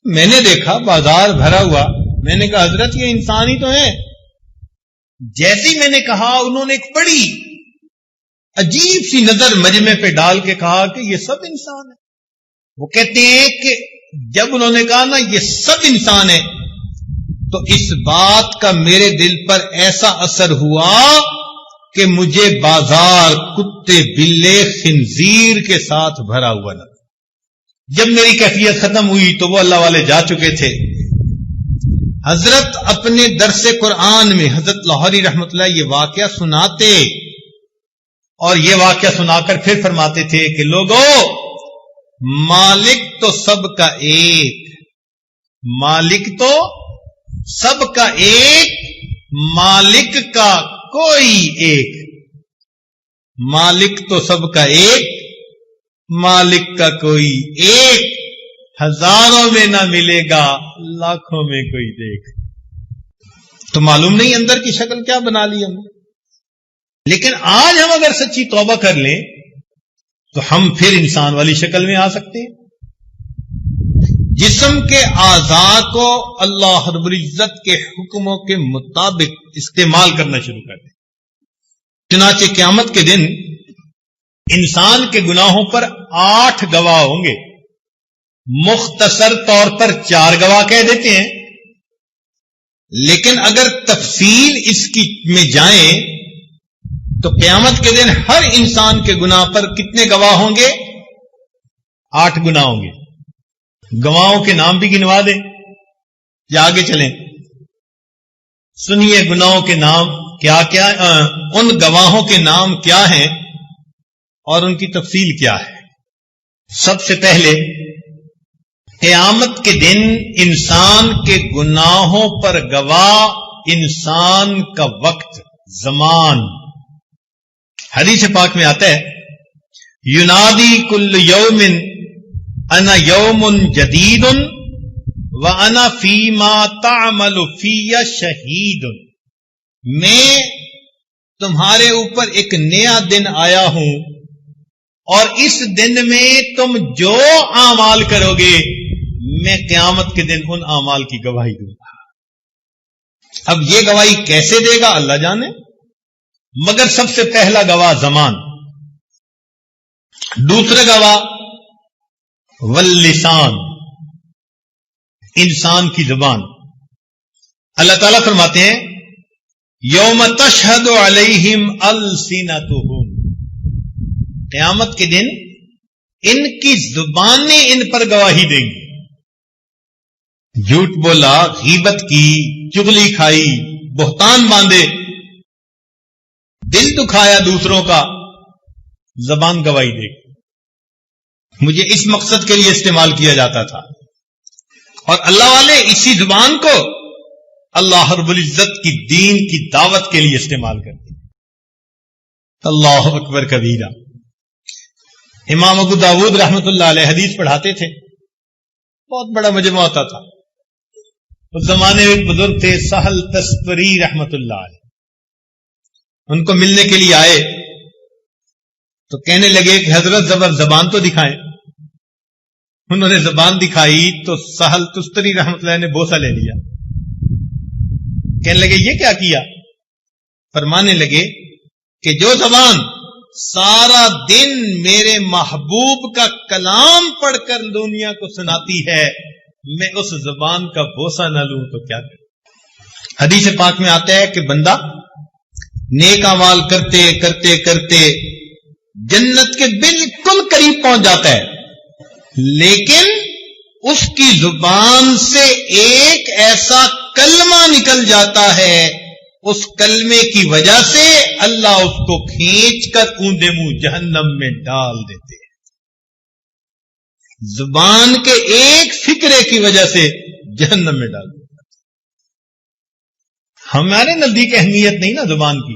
میں نے دیکھا بازار بھرا ہوا، میں نے کہا حضرت یہ انسان ہی تو ہیں. جیسے میں نے کہا انہوں نے ایک بڑی عجیب سی نظر مجمع پہ ڈال کے کہا کہ یہ سب انسان ہیں. وہ کہتے ہیں کہ جب انہوں نے کہا نا یہ سب انسان ہیں تو اس بات کا میرے دل پر ایسا اثر ہوا کہ مجھے بازار کتے بلے خنزیر کے ساتھ بھرا ہوا لگا. جب میری کیفیت ختم ہوئی تو وہ اللہ والے جا چکے تھے. حضرت اپنے درس قرآن میں حضرت لاہوری رحمۃ اللہ یہ واقعہ سناتے اور یہ واقعہ سنا کر پھر فرماتے تھے کہ لوگوں مالک تو سب کا ایک، مالک تو سب کا ایک، مالک کا کوئی ایک. مالک تو سب کا ایک، مالک کا کوئی ایک، ہزاروں میں نہ ملے گا لاکھوں میں کوئی دیکھ. تو معلوم نہیں اندر کی شکل کیا بنا لی ہم. لیکن آج ہم اگر سچی توبہ کر لیں تو ہم پھر انسان والی شکل میں آ سکتے ہیں. جسم کے اعضاء کو اللہ رب العزت کے حکموں کے مطابق استعمال کرنا شروع کر دیں. چنانچہ قیامت کے دن انسان کے گناہوں پر 8 گواہ ہوں گے. مختصر طور پر 4 گواہ کہہ دیتے ہیں، لیکن اگر تفصیل اس کی میں جائیں تو قیامت کے دن ہر انسان کے گناہ پر کتنے گواہ ہوں گے؟ 8 گناہ ہوں گے. گواہوں کے نام بھی گنوا دیں یا آگے چلیں؟ سنیے گناہوں کے نام کیا کیا، ان گواہوں کے نام کیا ہیں اور ان کی تفصیل کیا ہے. سب سے پہلے قیامت کے دن انسان کے گناہوں پر گواہ انسان کا وقت، زمان. حدیث پاک میں آتا ہے ینادی کل یوم انا یوم جدید وانا فیما تعمل فی شہید. میں تمہارے اوپر ایک نیا دن آیا ہوں اور اس دن میں تم جو اعمال کرو گے میں قیامت کے دن ان اعمال کی گواہی دوں گا. اب یہ گواہی کیسے دے گا اللہ جانے، مگر سب سے پہلا گواہ زمان، دوسرا گواہ واللسان، انسان کی زبان. اللہ تعالیٰ فرماتے ہیں یوم تشہد علیہم السنتہم، قیامت کے دن ان کی زبانیں ان پر گواہی دیں گی. جھوٹ بولا، غیبت کی، چغلی کھائی، بہتان باندھے، دل دکھایا دوسروں کا، زبان گواہی دے گی. مجھے اس مقصد کے لیے استعمال کیا جاتا تھا، اور اللہ والے اسی زبان کو اللہ رب العزت کی دین کی دعوت کے لیے استعمال کرتے ہیں. اللہ اکبر کبیرہ. امام ابو داود رحمت اللہ علیہ حدیث پڑھاتے تھے، بہت بڑا مجمع ہوتا تھا. اس زمانے میں ایک بزرگ تھے سہل تستری رحمت اللہ علیہ. ان کو ملنے کے لیے آئے تو کہنے لگے کہ حضرت زبان تو دکھائیں. انہوں نے زبان دکھائی تو سہل تستری رحمت اللہ نے بوسہ لے لیا. کہنے لگے یہ کیا کیا؟ فرمانے لگے کہ جو زبان سارا دن میرے محبوب کا کلام پڑھ کر دنیا کو سناتی ہے، میں اس زبان کا بوسہ نہ لوں تو کیا کروں. حدیث پاک میں آتا ہے کہ بندہ نیک اعمال کرتے کرتے کرتے جنت کے بالکل قریب پہنچ جاتا ہے، لیکن اس کی زبان سے ایک ایسا کلمہ نکل جاتا ہے، اس کلمے کی وجہ سے اللہ اس کو کھینچ کر اونڈے منہ جہنم میں ڈال دیتے ہیں. زبان کے ایک فکرے کی وجہ سے جہنم میں ڈال دیتے ہیں. ہمارے نزدیک اہمیت نہیں نا زبان کی،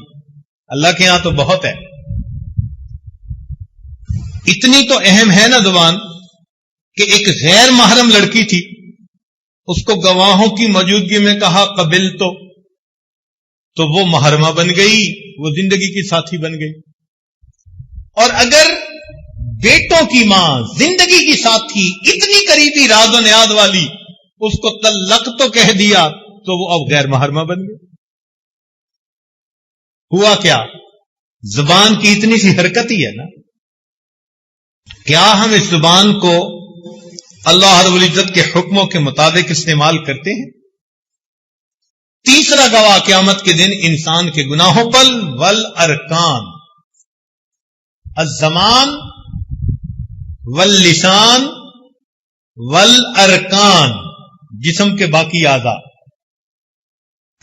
اللہ کے ہاں تو بہت ہے. اتنی تو اہم ہے نا زبان کہ ایک غیر محرم لڑکی تھی، اس کو گواہوں کی موجودگی میں کہا قبل تو وہ محرمہ بن گئی، وہ زندگی کی ساتھی بن گئی. اور اگر بیٹوں کی ماں زندگی کی ساتھی اتنی قریبی راز و نیاز والی اس کو طلق تو کہہ دیا تو وہ اب غیر محرمہ بن گئی. ہوا کیا؟ زبان کی اتنی سی حرکت ہی ہے نا. کیا ہم اس زبان کو اللہ رب العزت کے حکموں کے مطابق استعمال کرتے ہیں؟ تیسرا گواہ قیامت کے دن انسان کے گناہوں پر والارکان، الزمان واللسان والارکان، جسم کے باقی اعضاء.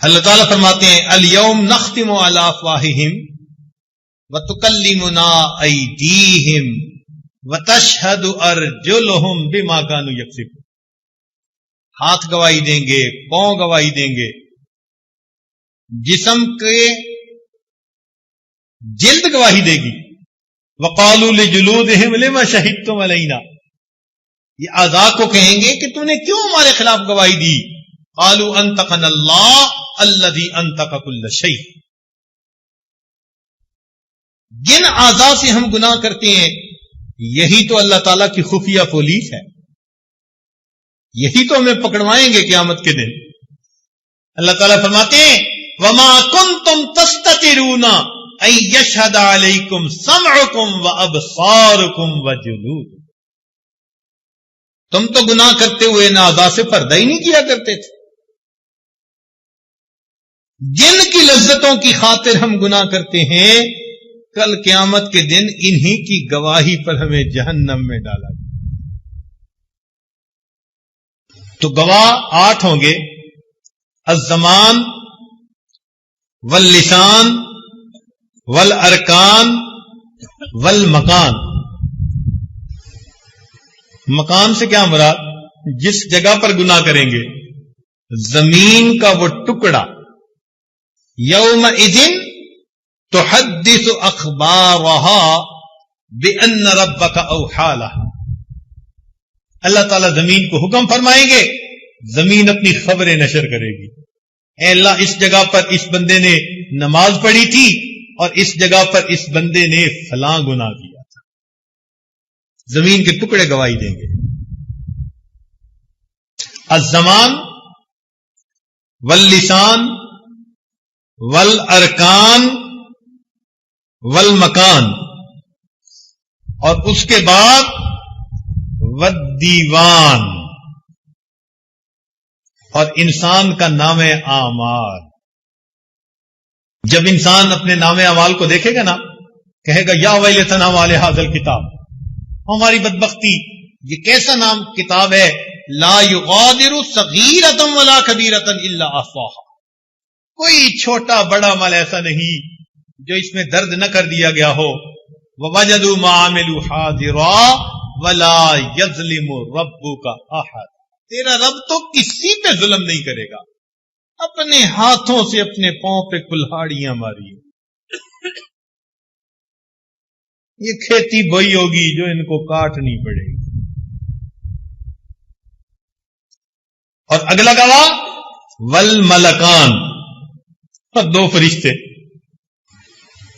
اللہ تعالیٰ فرماتے ہیں الیوم نختم علی افواہہم وتکلمنا ایدیہم وتشہد ارجلہم بما کانوا یکسبون. ہاتھ گواہی دیں گے، پاؤں گواہی دیں گے، جسم کے جلد گواہی دے گی. وقالوا لجلودهم لما شهدتم علینا، یہ اعضاء کو کہیں گے کہ تم نے کیوں ہمارے خلاف گواہی دی. قالوا انطقنا اللہ الذی انطق کل شیء. جن اعضاء سے ہم گناہ کرتے ہیں یہی تو اللہ تعالیٰ کی خفیہ پولیس ہے، یہی تو ہمیں پکڑوائیں گے قیامت کے دن. اللہ تعالیٰ فرماتے ہیں وما کنتم تستترون ان یشہد علیکم سمعکم وابصارکم وجلودکم. تم تو گناہ کرتے ہوئے ان اعضاء سے پردہ ہی نہیں کیا کرتے تھے. جن کی لذتوں کی خاطر ہم گناہ کرتے ہیں کل قیامت کے دن انہی کی گواہی پر ہمیں جہنم میں ڈالا گیا. تو گواہ 8 ہوں گے، الزمان واللسان والارکان والمکان. مکان سے کیا مراد؟ جس جگہ پر گناہ کریں گے، زمین کا وہ ٹکڑا. یومئذ تحدث اخبارها بان ربک اوحی لها. اللہ تعالیٰ زمین کو حکم فرمائیں گے، زمین اپنی خبریں نشر کرے گی. اے اللہ، اس جگہ پر اس بندے نے نماز پڑھی تھی اور اس جگہ پر اس بندے نے فلاں گناہ کیا تھا. زمین کے ٹکڑے گواہی دیں گے. الزمان واللسان والارکان والمکان، اور اس کے بعد والدیوان، اور انسان کا نام اعمال. جب انسان اپنے نام اعمال کو دیکھے گا نا، کہے گا یا ویلتنا ما لہذا الکتاب، ہماری بدبختی، یہ کیسا نام کتاب ہے، لا یغادر صغیرۃ ولا کبیرۃ الا احصاها. کوئی چھوٹا بڑا عمل ایسا نہیں جو اس میں درد نہ کر دیا گیا ہو. ووجدوا ما عملوا حاضرا ولا یظلم ربک احد. تیرا رب تو کسی پہ ظلم نہیں کرے گا. اپنے ہاتھوں سے اپنے پاؤں پہ کلہاڑیاں ماری. یہ کھیتی بوئی ہوگی جو ان کو کاٹنی پڑے گی. اور اگلا گواہ والملکان، اور 2 فرشتے.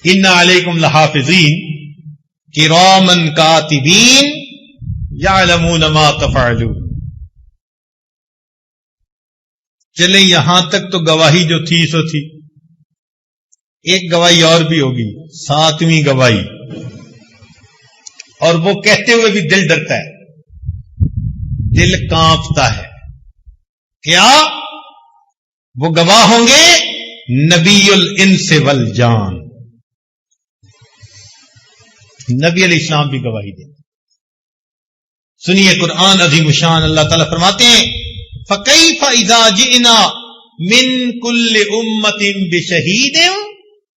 ان علیکم لحافظین کراما کاتبین یعلمون ما تفعلون. چلیں یہاں تک تو گواہی جو تھی سو تھی. ایک گواہی اور بھی ہوگی، 7ویں گواہی، اور وہ کہتے ہوئے بھی دل ڈرتا ہے، دل کانپتا ہے. کیا؟ وہ گواہ ہوں گے نبی الانس والجان. نبی علیہ السلام بھی گواہی دیں. سنیے قرآن عظیم الشان، اللہ تعالیٰ فرماتے ہیں فَكَيْفَ إِذَا جِئْنَا مِن كُلِّ أُمَّةٍ بِشَهِيدٍ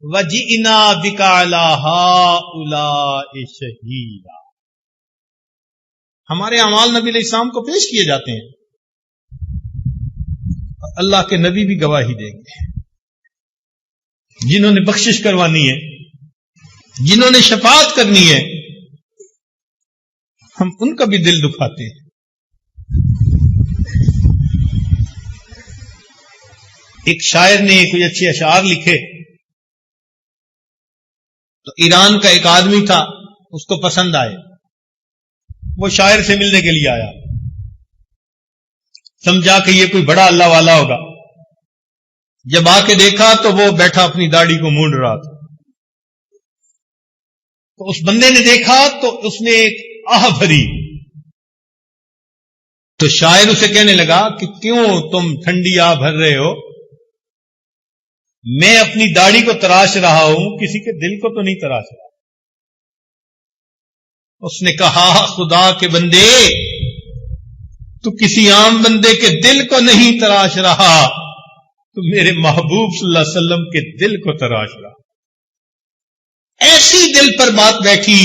وَجِئْنَا بِكَ عَلَى هَؤُلَاءِ شَهِيدًا. ہمارے اعمال نبی علیہ السلام کو پیش کیے جاتے ہیں، اللہ کے نبی بھی گواہی دیں گے. جنہوں نے بخشش کروانی ہے، جنہوں نے شفاعت کرنی ہے، ہم ان کا بھی دل دکھاتے ہیں. ایک شاعر نے کوئی اچھے اشعار لکھے تو ایران کا ایک آدمی تھا، اس کو پسند آئے. وہ شاعر سے ملنے کے لیے آیا، سمجھا کہ یہ کوئی بڑا اللہ والا ہوگا. جب آ کے دیکھا تو وہ بیٹھا اپنی داڑھی کو مونڈ رہا تھا. تو اس بندے نے دیکھا تو اس نے ایک آہ بھری. تو شاعر اسے کہنے لگا کہ کیوں تم ٹھنڈی آہ بھر رہے ہو؟ میں اپنی داڑھی کو تراش رہا ہوں، کسی کے دل کو تو نہیں تراش رہا. اس نے کہا خدا کے بندے، تو کسی عام بندے کے دل کو نہیں تراش رہا، تو میرے محبوب صلی اللہ علیہ وسلم کے دل کو تراش رہا. ایسی دل پر بات بیٹھی،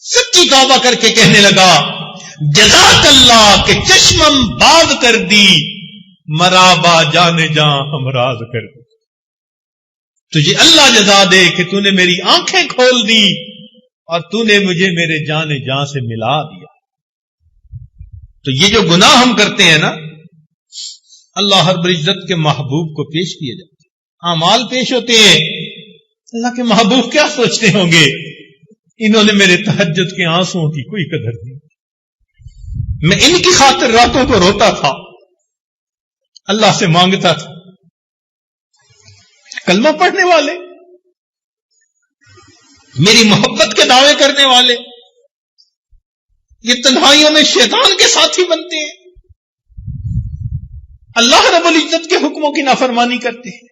سچی توبہ کر کے کہنے لگا جزاک اللہ کہ چشمم باز کر دی، مرابا جانے جاں ہم راز کر دی. تجھے اللہ جزا دے کہ تو نے میری آنکھیں کھول دی اور تو نے مجھے میرے جان جاں سے ملا دیا۔ تو یہ جو گناہ ہم کرتے ہیں نا، اللہ رب العزت کے محبوب کو پیش کیے جاتے ہیں، اعمال پیش ہوتے ہیں۔ اللہ کے محبوب کیا سوچتے ہوں گے، انہوں نے میرے تہجد کے آنسوؤں کی کوئی قدر نہیں، میں ان کی خاطر راتوں کو روتا تھا، اللہ سے مانگتا تھا۔ کلمہ پڑھنے والے، میری محبت کے دعوے کرنے والے، یہ تنہائیوں میں شیطان کے ساتھی بنتے ہیں، اللہ رب العزت کے حکموں کی نافرمانی کرتے ہیں۔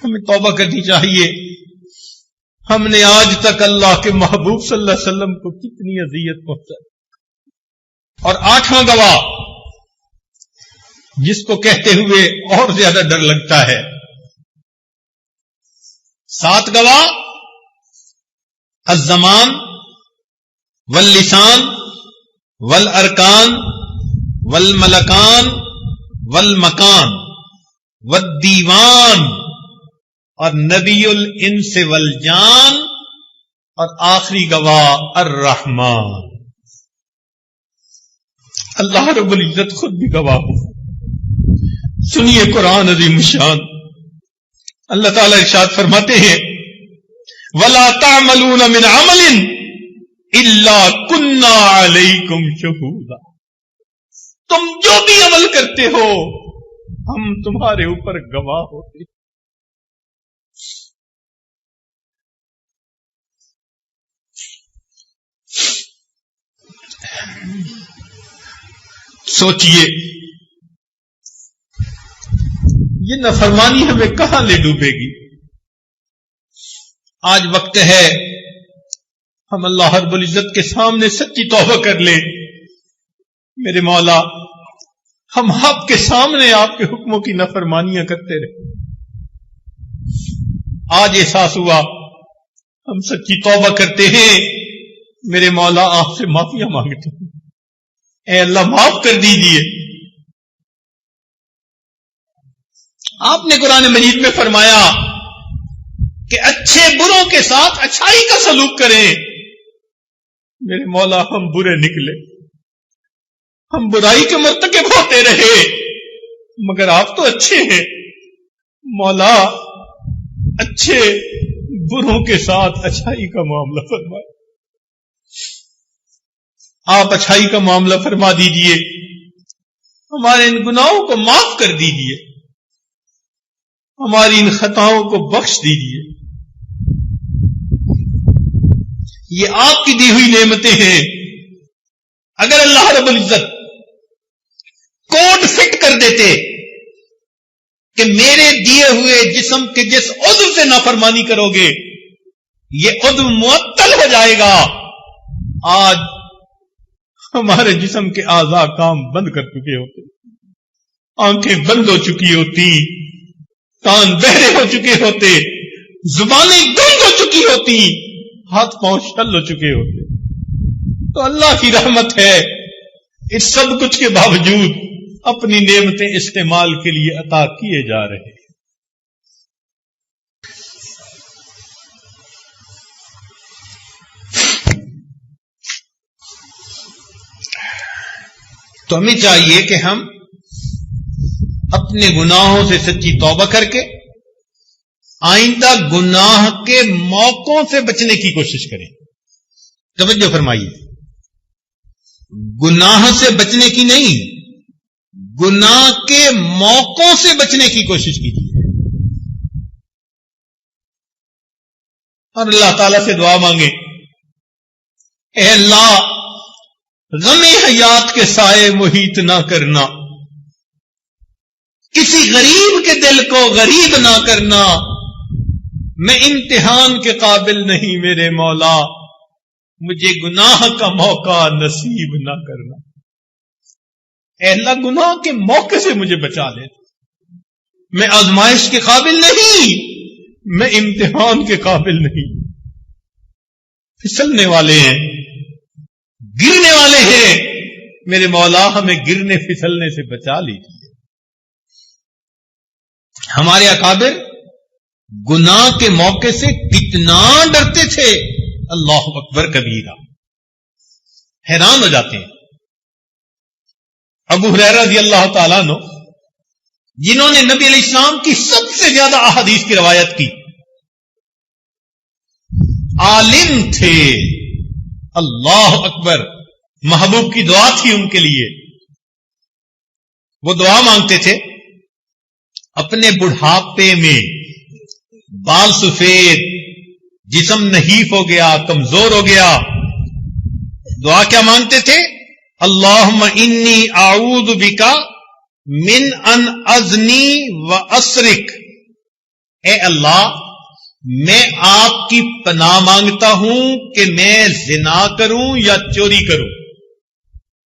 ہمیں توبہ کرنی چاہیے۔ ہم نے آج تک اللہ کے محبوب صلی اللہ علیہ وسلم کو کتنی اذیت پہنچائی۔ اور 8واں گواہ جس کو کہتے ہوئے اور زیادہ ڈر لگتا ہے، 7 گواہ الزمان واللسان والارکان والملکان والمکان والدیوان اور نبی الانس والجان، اور آخری گواہ الرحمن۔ اللہ رب العزت خود بھی گواہ ہو۔ سنیے قرآن عظیم الشان، اللہ تعالیٰ ارشاد فرماتے ہیں وَلَا تَعْمَلُونَ مِنْ عَمَلٍ إِلَّا كُنَّا عَلَيْكُمْ شُهُودًا، تم جو بھی عمل کرتے ہو ہم تمہارے اوپر گواہ ہوتے۔ سوچئے یہ نافرمانی ہمیں کہاں لے ڈوبے گی؟ آج وقت ہے ہم اللہ رب العزت کے سامنے سچی توبہ کر لیں۔ میرے مولا، ہم آپ کے سامنے آپ کے حکموں کی نافرمانیاں کرتے رہے، آج احساس ہوا ہم سچی توبہ کرتے ہیں۔ میرے مولا، آپ سے معافیاں مانگتے ہیں، اے اللہ معاف کر دیجیے۔ آپ نے قرآن مجید میں فرمایا کہ اچھے بروں کے ساتھ اچھائی کا سلوک کریں۔ میرے مولا، ہم برے نکلے، ہم برائی کے مرتکب ہوتے رہے، مگر آپ تو اچھے ہیں۔ مولا، اچھے بروں کے ساتھ اچھائی کا معاملہ فرمائے، آپ اچھائی کا معاملہ فرما دیجئے، ہمارے ان گناہوں کو معاف کر دیجئے، ہماری ان خطاؤں کو بخش دیجئے۔ یہ آپ کی دی ہوئی نعمتیں ہیں۔ اگر اللہ رب العزت کوڈ فٹ کر دیتے کہ میرے دیے ہوئے جسم کے جس عضو سے نافرمانی کرو گے یہ عضو معطل ہو جائے گا، آج ہمارے جسم کے اعضاء کام بند کر چکے ہوتے، آنکھیں بند ہو چکی ہوتی، کان بہرے ہو چکے ہوتے، زبانیں گنگ ہو چکی ہوتی، ہاتھ پاؤں شل ہو چکے ہوتے۔ تو اللہ کی رحمت ہے، اس سب کچھ کے باوجود اپنی نعمتیں استعمال کے لیے عطا کیے جا رہے ہیں۔ تو ہمیں چاہیے کہ ہم اپنے گناہوں سے سچی توبہ کر کے آئندہ گناہ کے موقعوں سے بچنے کی کوشش کریں۔ توجہ فرمائیے، گناہ سے بچنے کی نہیں، گناہ کے موقعوں سے بچنے کی کوشش کیجیے، اور اللہ تعالی سے دعا مانگے، اے اللہ غم حیات کے سائے محیط نہ کرنا، کسی غریب کے دل کو غریب نہ کرنا، میں امتحان کے قابل نہیں میرے مولا، مجھے گناہ کا موقع نصیب نہ کرنا۔ اے اللہ گناہ کے موقع سے مجھے بچا لے، میں آزمائش کے قابل نہیں، میں امتحان کے قابل نہیں۔ پھسلنے والے ہیں، گرنے والے ہیں، میرے مولا ہمیں گرنے پھسلنے سے بچا لیجیے۔ ہمارے اکابر گناہ کے موقع سے کتنا ڈرتے تھے، اللہ اکبر کبیرہ، حیران ہو جاتے ہیں۔ ابو ہریرہ رضی اللہ تعالیٰ عنہ، جنہوں نے نبی علیہ السلام کی سب سے زیادہ احادیث کی روایت کی، عالم تھے، اللہ اکبر، محبوب کی دعا تھی ان کے لیے، وہ دعا مانگتے تھے اپنے بڑھاپے میں، بال سفید، جسم نحیف ہو گیا، کمزور ہو گیا، دعا کیا مانگتے تھے؟ اللہم انی اعوذ بک من ان ازنی و اسرک، اے اللہ میں آپ کی پناہ مانگتا ہوں کہ میں زنا کروں یا چوری کروں۔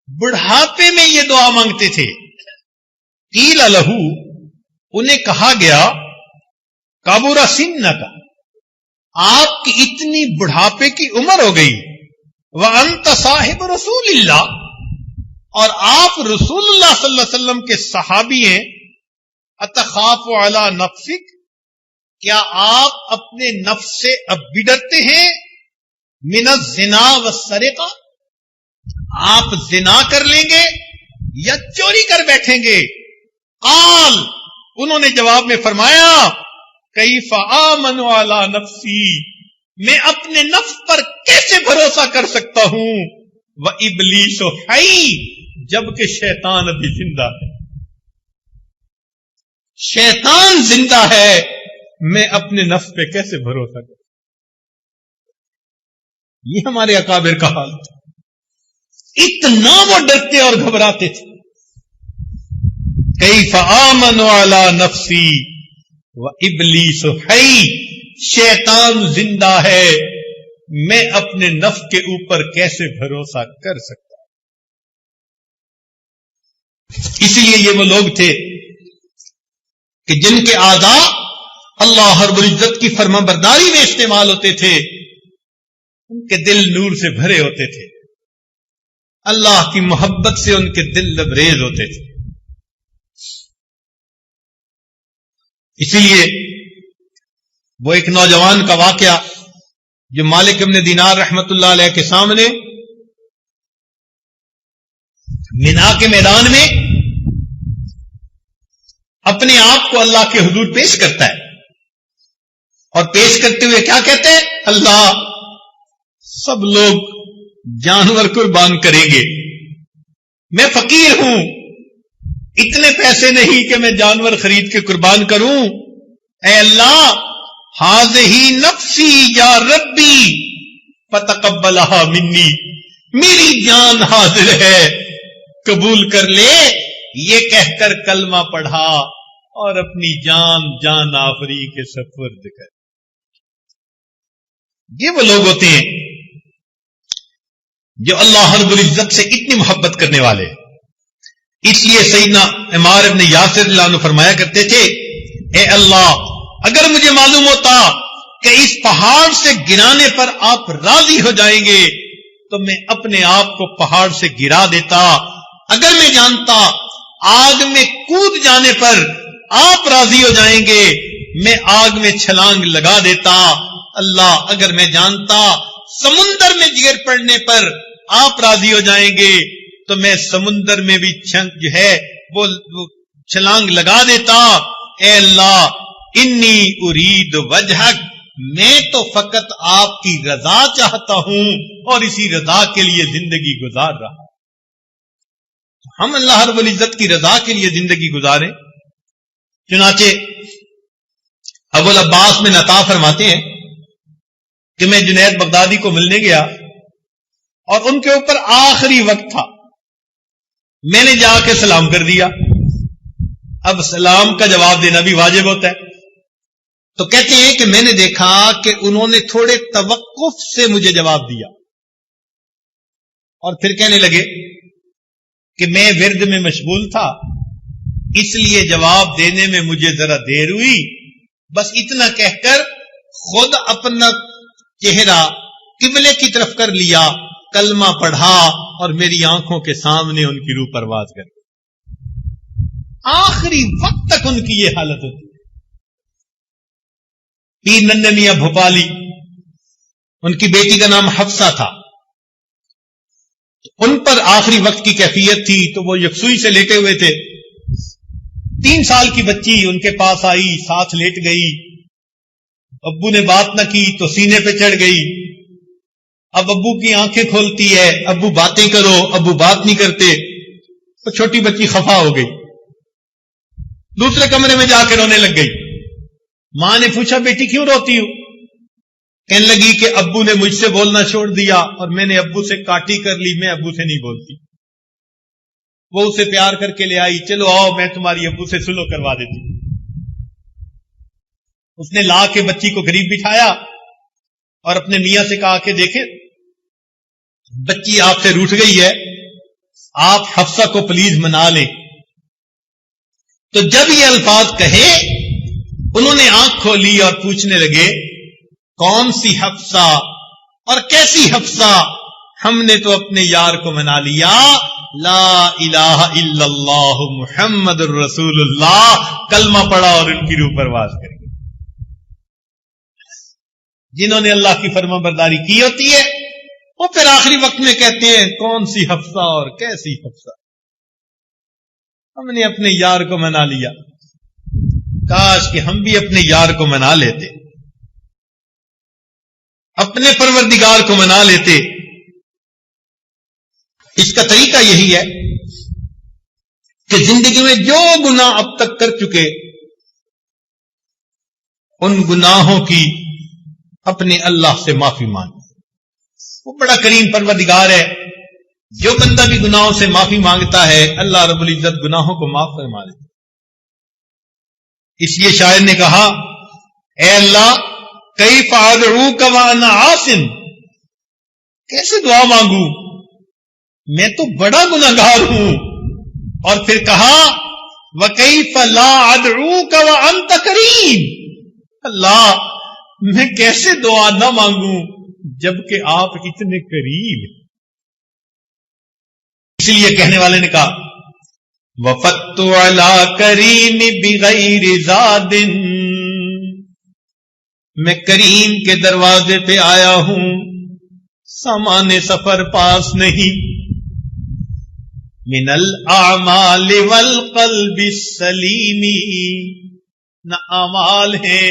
بڑھاپے میں یہ دعا مانگتے تھے۔ قیل لہو، انہیں کہا گیا کبر سنک، آپ کی اتنی بڑھاپے کی عمر ہو گئی، وانت صاحب رسول اللہ، اور آپ رسول اللہ صلی اللہ علیہ وسلم کے صحابی ہیں، اتخاف علی نفسک، کیا آپ اپنے نفس سے اب بھی ڈرتے ہیں؟ من الزنا والسرقہ، آپ زنا کر لیں گے یا چوری کر بیٹھیں گے؟ قال، انہوں نے جواب میں فرمایا کیف آمن علی نفسی، میں اپنے نفس پر کیسے بھروسہ کر سکتا ہوں، وابلیس حی، جبکہ شیطان ابھی زندہ ہے، شیطان زندہ ہے، میں اپنے نفس پہ کیسے بھروسہ کروں؟ یہ ہمارے اکابر کا حال تھا، اتنا وہ ڈرتے اور گھبراتے تھے۔ کیف آمن علی نفسی وابلیس حی، شیطان زندہ ہے، میں اپنے نفس کے اوپر کیسے بھروسہ کر سکتا ہوں؟ اسی لیے یہ وہ لوگ تھے کہ جن کے اعضاء اللہ رب العزت کی فرما برداری میں استعمال ہوتے تھے، ان کے دل نور سے بھرے ہوتے تھے، اللہ کی محبت سے ان کے دل لبریز ہوتے تھے۔ اسی لیے وہ ایک نوجوان کا واقعہ جو مالک ابن دینار رحمت اللہ علیہ کے سامنے مینا کے میدان میں اپنے آپ کو اللہ کے حضور پیش کرتا ہے، اور پیش کرتے ہوئے کیا کہتے ہیں؟ اللہ، سب لوگ جانور قربان کریں گے، میں فقیر ہوں، اتنے پیسے نہیں کہ میں جانور خرید کے قربان کروں، اے اللہ ہذہ نفسی یا ربی فتقبلھا منی، میری جان حاضر ہے، قبول کر لے، یہ کہہ کر کلمہ پڑھا اور اپنی جان آفری کے سپرد کر۔ یہ وہ لوگ ہوتے ہیں جو اللہ رب العزت سے اتنی محبت کرنے والے۔ اس لیے سیدنا عمار ابن یاسر اللہ عنہ فرمایا کرتے تھے، اے اللہ اگر مجھے معلوم ہوتا کہ اس پہاڑ سے گرانے پر آپ راضی ہو جائیں گے تو میں اپنے آپ کو پہاڑ سے گرا دیتا، اگر میں جانتا آگ میں کود جانے پر آپ راضی ہو جائیں گے میں آگ میں چھلانگ لگا دیتا، اللہ اگر میں جانتا سمندر میں گر پڑنے پر آپ راضی ہو جائیں گے تو میں سمندر میں بھی جو ہے وہ چھلانگ لگا دیتا۔ اے اللہ انی ارید وجہک، میں تو فقط آپ کی رضا چاہتا ہوں اور اسی رضا کے لیے زندگی گزار رہا ہوں۔ ہم اللہ رب العزت کی رضا کے لیے زندگی گزاریں۔ چنانچہ ابو العباس میں عطا فرماتے ہیں کہ میں جنید بغدادی کو ملنے گیا اور ان کے اوپر آخری وقت تھا، میں نے جا کے سلام کر دیا۔ اب سلام کا جواب دینا بھی واجب ہوتا ہے، تو کہتے ہیں کہ میں نے دیکھا کہ انہوں نے تھوڑے توقف سے مجھے جواب دیا اور پھر کہنے لگے کہ میں ورد میں مشغول تھا، اس لیے جواب دینے میں مجھے ذرا دیر ہوئی، بس اتنا کہہ کر خود اپنا چہرہ قبلے کی طرف کر لیا، کلمہ پڑھا اور میری آنکھوں کے سامنے ان کی روح پرواز کر۔ آخری وقت تک ان کی یہ حالت ہوتی ہے۔ پیر ننھے میاں بھوپالی، ان کی بیٹی کا نام حفصہ تھا، ان پر آخری وقت کی کیفیت تھی تو وہ یکسوئی سے لیٹے ہوئے تھے. 3 سال کی بچی ان کے پاس آئی، ساتھ لیٹ گئی. ابو نے بات نہ کی تو سینے پہ چڑھ گئی. اب ابو کی آنکھیں کھولتی ہے، ابو باتیں کرو، ابو بات نہیں کرتے. تو چھوٹی بچی خفا ہو گئی، دوسرے کمرے میں جا کے رونے لگ گئی. ماں نے پوچھا بیٹی کیوں روتی ہو؟ کہنے لگی کہ ابو نے مجھ سے بولنا چھوڑ دیا اور میں نے ابو سے کاٹی کر لی، میں ابو سے نہیں بولتی. وہ اسے پیار کر کے لے آئی، چلو آؤ میں تمہاری ابو سے سلو کروا دیتی. اس نے لا کے بچی کو قریب بٹھایا اور اپنے میاں سے کہا کہ دیکھیں بچی آپ سے روٹھ گئی ہے، آپ حفصہ کو پلیز منا لیں. تو جب یہ الفاظ کہے انہوں نے آنکھ کھولی اور پوچھنے لگے کون سی حفصہ اور کیسی حفصہ؟ ہم نے تو اپنے یار کو منا لیا، لا الہ الا اللہ محمد الرسول اللہ کلمہ پڑھا اور ان کی روح پرواز کر گئی. جنہوں نے اللہ کی فرما برداری کی ہوتی ہے وہ پھر آخری وقت میں کہتے ہیں کون سی حفصہ اور کیسی حفصہ، ہم نے اپنے یار کو منا لیا. کاش کہ ہم بھی اپنے یار کو منا لیتے، اپنے پروردگار کو منا لیتے. اس کا طریقہ یہی ہے کہ زندگی میں جو گناہ اب تک کر چکے ان گناہوں کی اپنے اللہ سے معافی مانگے. وہ بڑا کریم پروردگار ہے، جو بندہ بھی گناہوں سے معافی مانگتا ہے اللہ رب العزت گناہوں کو معاف فرما دیتا. اس لیے شاعر نے کہا اے اللہ کیف ادعوک وانا عاصٍ، کیسے دعا مانگوں میں تو بڑا گناہگار ہوں. اور پھر کہا وکیف لا ادعوک وانت کریم، اللہ میں کیسے دعا نہ مانگوں جبکہ آپ اتنے قریب. اس لیے کہنے والے نے کہا وفدت علی کریم بغیر زاد، میں کریم کے دروازے پہ آیا ہوں سامان سفر پاس نہیں. من الاعمال والقلب السلیم، نہ اعمال ہیں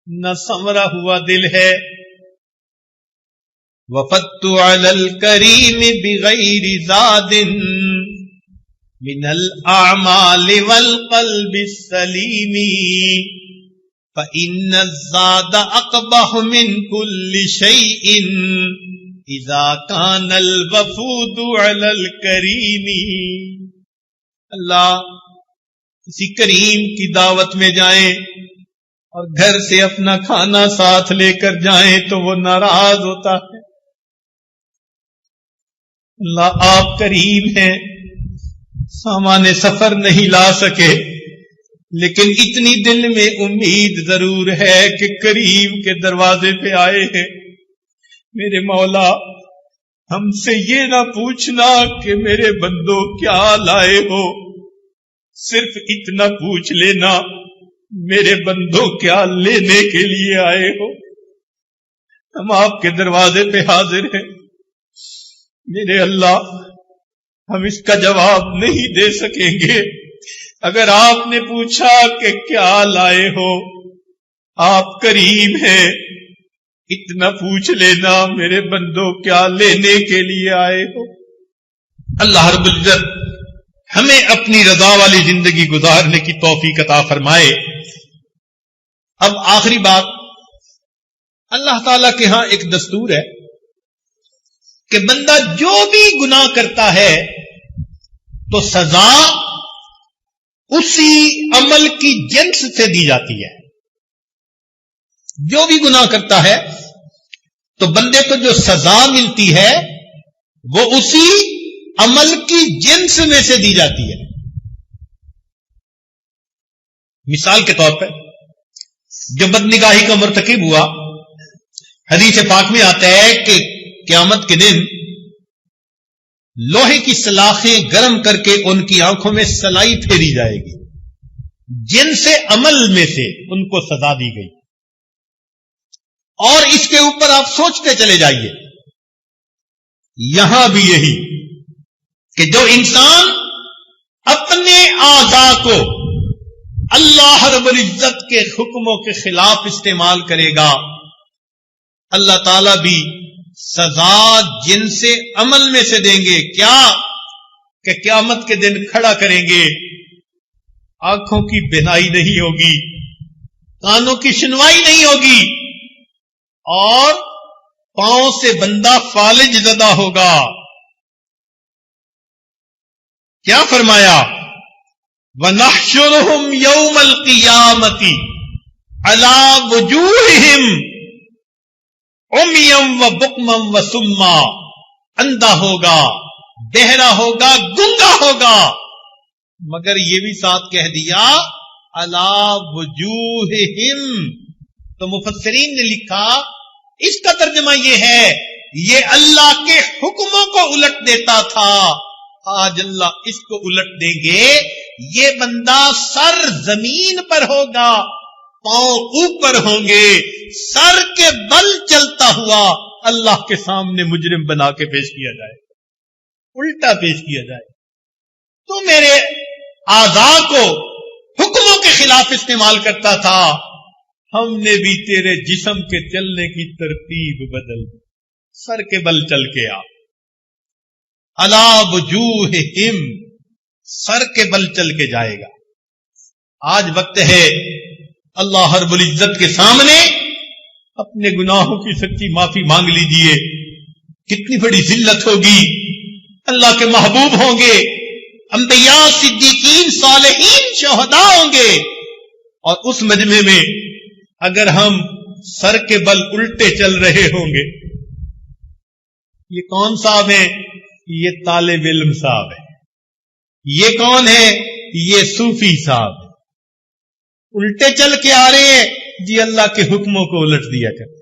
نہ سنورا ہوا دل ہے. وفدت علی الکریم بغیر زاد من الاعمال والقلب السلیم، فإن الزاد اقبح من كل شيء اذا كان الوفود على الكريم. اللہ کسی کریم کی دعوت میں جائیں اور گھر سے اپنا کھانا ساتھ لے کر جائیں تو وہ ناراض ہوتا ہے. اللہ آپ کریم ہیں، سامان سفر نہیں لا سکے لیکن اتنی دل میں امید ضرور ہے کہ کریم کے دروازے پہ آئے ہیں. میرے مولا ہم سے یہ نہ پوچھنا کہ میرے بندوں کیا لائے ہو، صرف اتنا پوچھ لینا میرے بندوں کیا لینے کے لیے آئے ہو. ہم آپ کے دروازے پہ حاضر ہیں میرے اللہ، ہم اس کا جواب نہیں دے سکیں گے. اگر آپ نے پوچھا کہ کیا لائے ہو، آپ کریم ہیں، اتنا پوچھ لینا میرے بندوں کیا لینے کے لیے آئے ہو. اللہ رب العزت ہمیں اپنی رضا والی زندگی گزارنے کی توفیق عطا فرمائے. اب آخری بات، اللہ تعالی کے ہاں ایک دستور ہے کہ بندہ جو بھی گناہ کرتا ہے تو سزا اسی عمل کی جنس سے دی جاتی ہے. جو بھی گناہ کرتا ہے تو بندے کو جو سزا ملتی ہے وہ اسی عمل کی جنس میں سے دی جاتی ہے. مثال کے طور پر جو بدنگاہی کا مرتکب ہوا، حدیث پاک میں آتا ہے کہ قیامت کے دن لوہے کی سلاخیں گرم کر کے ان کی آنکھوں میں سلائی پھیری جائے گی، جن سے عمل میں سے ان کو سزا دی گئی. اور اس کے اوپر آپ سوچتے چلے جائیے. یہاں بھی یہی کہ جو انسان اپنے اعضاء کو اللہ رب العزت کے حکموں کے خلاف استعمال کرے گا، اللہ تعالیٰ بھی سزا جن سے عمل میں سے دیں گے. کیا کہ قیامت کے دن کھڑا کریں گے، آنکھوں کی بینائی نہیں ہوگی، کانوں کی سنوائی نہیں ہوگی، اور پاؤں سے بندہ فالج زدہ ہوگا. کیا فرمایا؟ وَنَحْشُرُهُمْ يَوْمَ الْقِيَامَةِ عَلَى وُجُوهِهِمْ عُمْيًا وَبُكْمًا وَصُمًّا. اندھا ہوگا، بہرا ہوگا، گنگا ہوگا، مگر یہ بھی ساتھ کہہ دیا عَلَى وُجُوهِهِمْ. تو مفسرین نے لکھا اس کا ترجمہ یہ ہے، یہ اللہ کے حکموں کو الٹ دیتا تھا، آج اللہ اس کو الٹ دیں گے. یہ بندہ سر زمین پر ہوگا، پاؤں اوپر ہوں گے، سر کے بل چلتا ہوا اللہ کے سامنے مجرم بنا کے پیش کیا جائے، الٹا پیش کیا جائے. تو میرے اعضاء کو حکموں کے خلاف استعمال کرتا تھا، ہم نے بھی تیرے جسم کے چلنے کی ترتیب بدل دی، سر کے بل چل کے آ. عَلَى وُجُوهِهِمْ، سر کے بل چل کے جائے گا. آج وقت ہے اللہ رب العزت کے سامنے اپنے گناہوں کی سچی معافی مانگ لیجئے. کتنی بڑی ذلت ہوگی. اللہ کے محبوب ہوں گے، انبیاء، صدیقین، صالحین، شہداء ہوں گے، اور اس مجمع میں اگر ہم سر کے بل الٹے چل رہے ہوں گے. یہ کون صاحب ہے؟ یہ طالب علم صاحب ہے. یہ کون ہے؟ یہ صوفی صاحب ہے. الٹے چل کے آ رہے ہیں جی، اللہ کے حکموں کو الٹ دیا کرتے.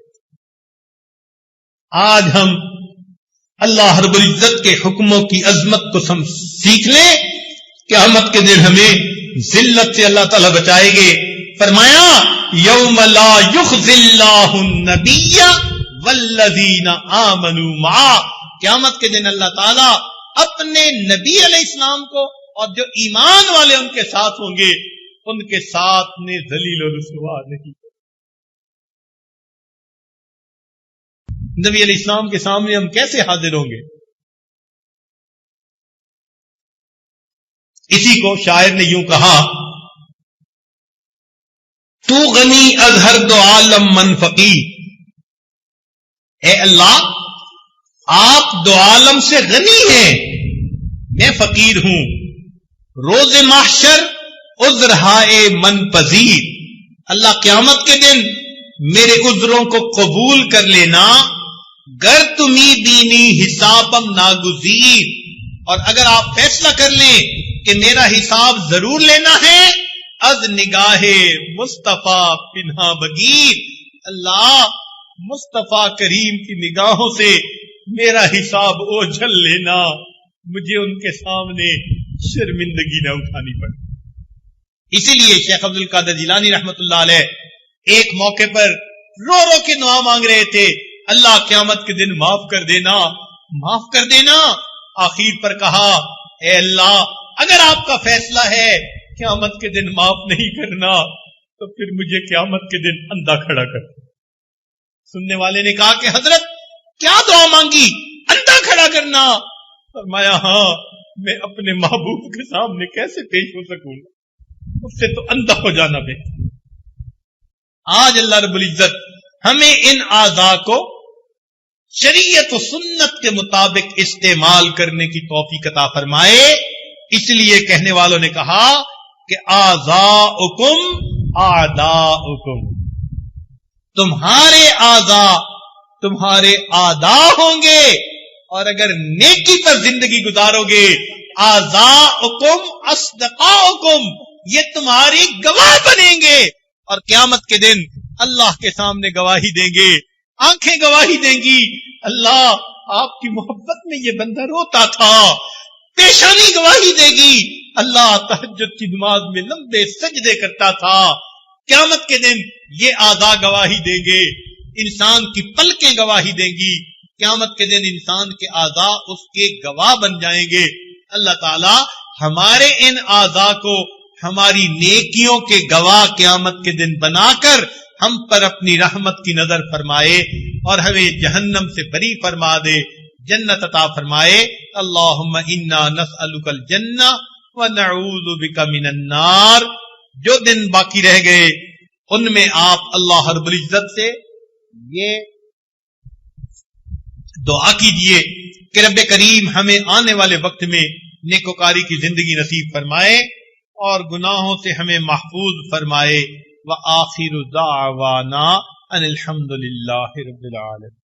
آج ہم اللہ رب العزت کے حکموں کی عظمت کو سیکھ لیں. قیامت کے دن ہمیں ذلت سے اللہ تعالیٰ بچائیں گے. فرمایا یوم لا یخزی اللہ النبی والذین آمنوا معہ. قیامت کے دن اللہ تعالیٰ اپنے نبی علیہ السلام کو اور جو ایمان والے ان کے ساتھ ہوں گے ان کے ساتھ نے ذلیل و رسوا نہیں. نبی علیہ السلام کے سامنے ہم کیسے حاضر ہوں گے؟ اسی کو شاعر نے یوں کہا، تو غنی از ہر دو عالم من فقیر. اے اللہ، آپ دو عالم سے غنی ہیں، میں فقیر ہوں. روز محشر عذر ہائے من پذیر. اللہ قیامت کے دن میرے عذروں کو قبول کر لینا. گر تمہیں بینی حسابم ناگزیر. اور اگر آپ فیصلہ کر لیں کہ میرا حساب ضرور لینا ہے، از نگاہ مصطفیٰ پنہا بگیر. اللہ، مصطفیٰ کریم کی نگاہوں سے میرا حساب اوجھل لینا، مجھے ان کے سامنے شرمندگی نہ اٹھانی پڑے. اسی لیے شیخ عبد القادر جیلانی رحمت اللہ علیہ ایک موقع پر رو رو کے دعا مانگ رہے تھے، اللہ قیامت کے دن معاف کر دینا، معاف کر دینا. آخر پر کہا، اے اللہ، اگر آپ کا فیصلہ ہے قیامت کے دن معاف نہیں کرنا تو پھر مجھے قیامت کے دن اندھا کھڑا کر. سننے والے نے کہا کہ حضرت کیا دعا مانگی؟ اندھا کھڑا کرنا. فرمایا ہاں، میں اپنے محبوب کے سامنے کیسے پیش ہو سکوں گا، اس سے تو اندھا ہو جانا بہتر. آج اللہ رب العزت ہمیں ان اعضاء کو شریعت و سنت کے مطابق استعمال کرنے کی توفیق عطا فرمائے. اس لیے کہنے والوں نے کہا کہ اعضاؤکم اعداؤکم، تمہارے اعضاء تمہارے اعداء ہوں گے، اور اگر نیکی پر زندگی گزارو گے اعضاؤکم اصدقاؤکم، یہ تمہاری گواہ بنیں گے. اور قیامت کے دن اللہ کے سامنے گواہی دیں گے، آنکھیں گواہی دیں گی، اللہ آپ کی محبت میں یہ بندہ روتا تھا. پیشانی گواہی دے گی، اللہ تہجد کی نماز میں لمبے سجدے کرتا تھا. قیامت کے دن یہ اعضاء گواہی دیں گے، انسان کی پلکیں گواہی دیں گی، قیامت کے دن انسان کے اعضاء اس کے گواہ بن جائیں گے۔ اللہ تعالی ہمارے ان اعضاء کو ہماری نیکیوں کے گواہ قیامت کے دن بنا کر ہم پر اپنی رحمت کی نظر فرمائے اور ہمیں جہنم سے بری فرما دے، جنت عطا فرمائے۔ اللہم انا نسألک الجنہ ونعوذ بک من النار۔ جو دن باقی رہ گئے ان میں آپ اللہ رب العزت سے یہ دعا کیجئے کہ رب کریم ہمیں آنے والے وقت میں نیکوکاری کی زندگی نصیب فرمائے اور گناہوں سے ہمیں محفوظ فرمائے۔ وآخر دعوانا ان الحمد للہ رب العالمین۔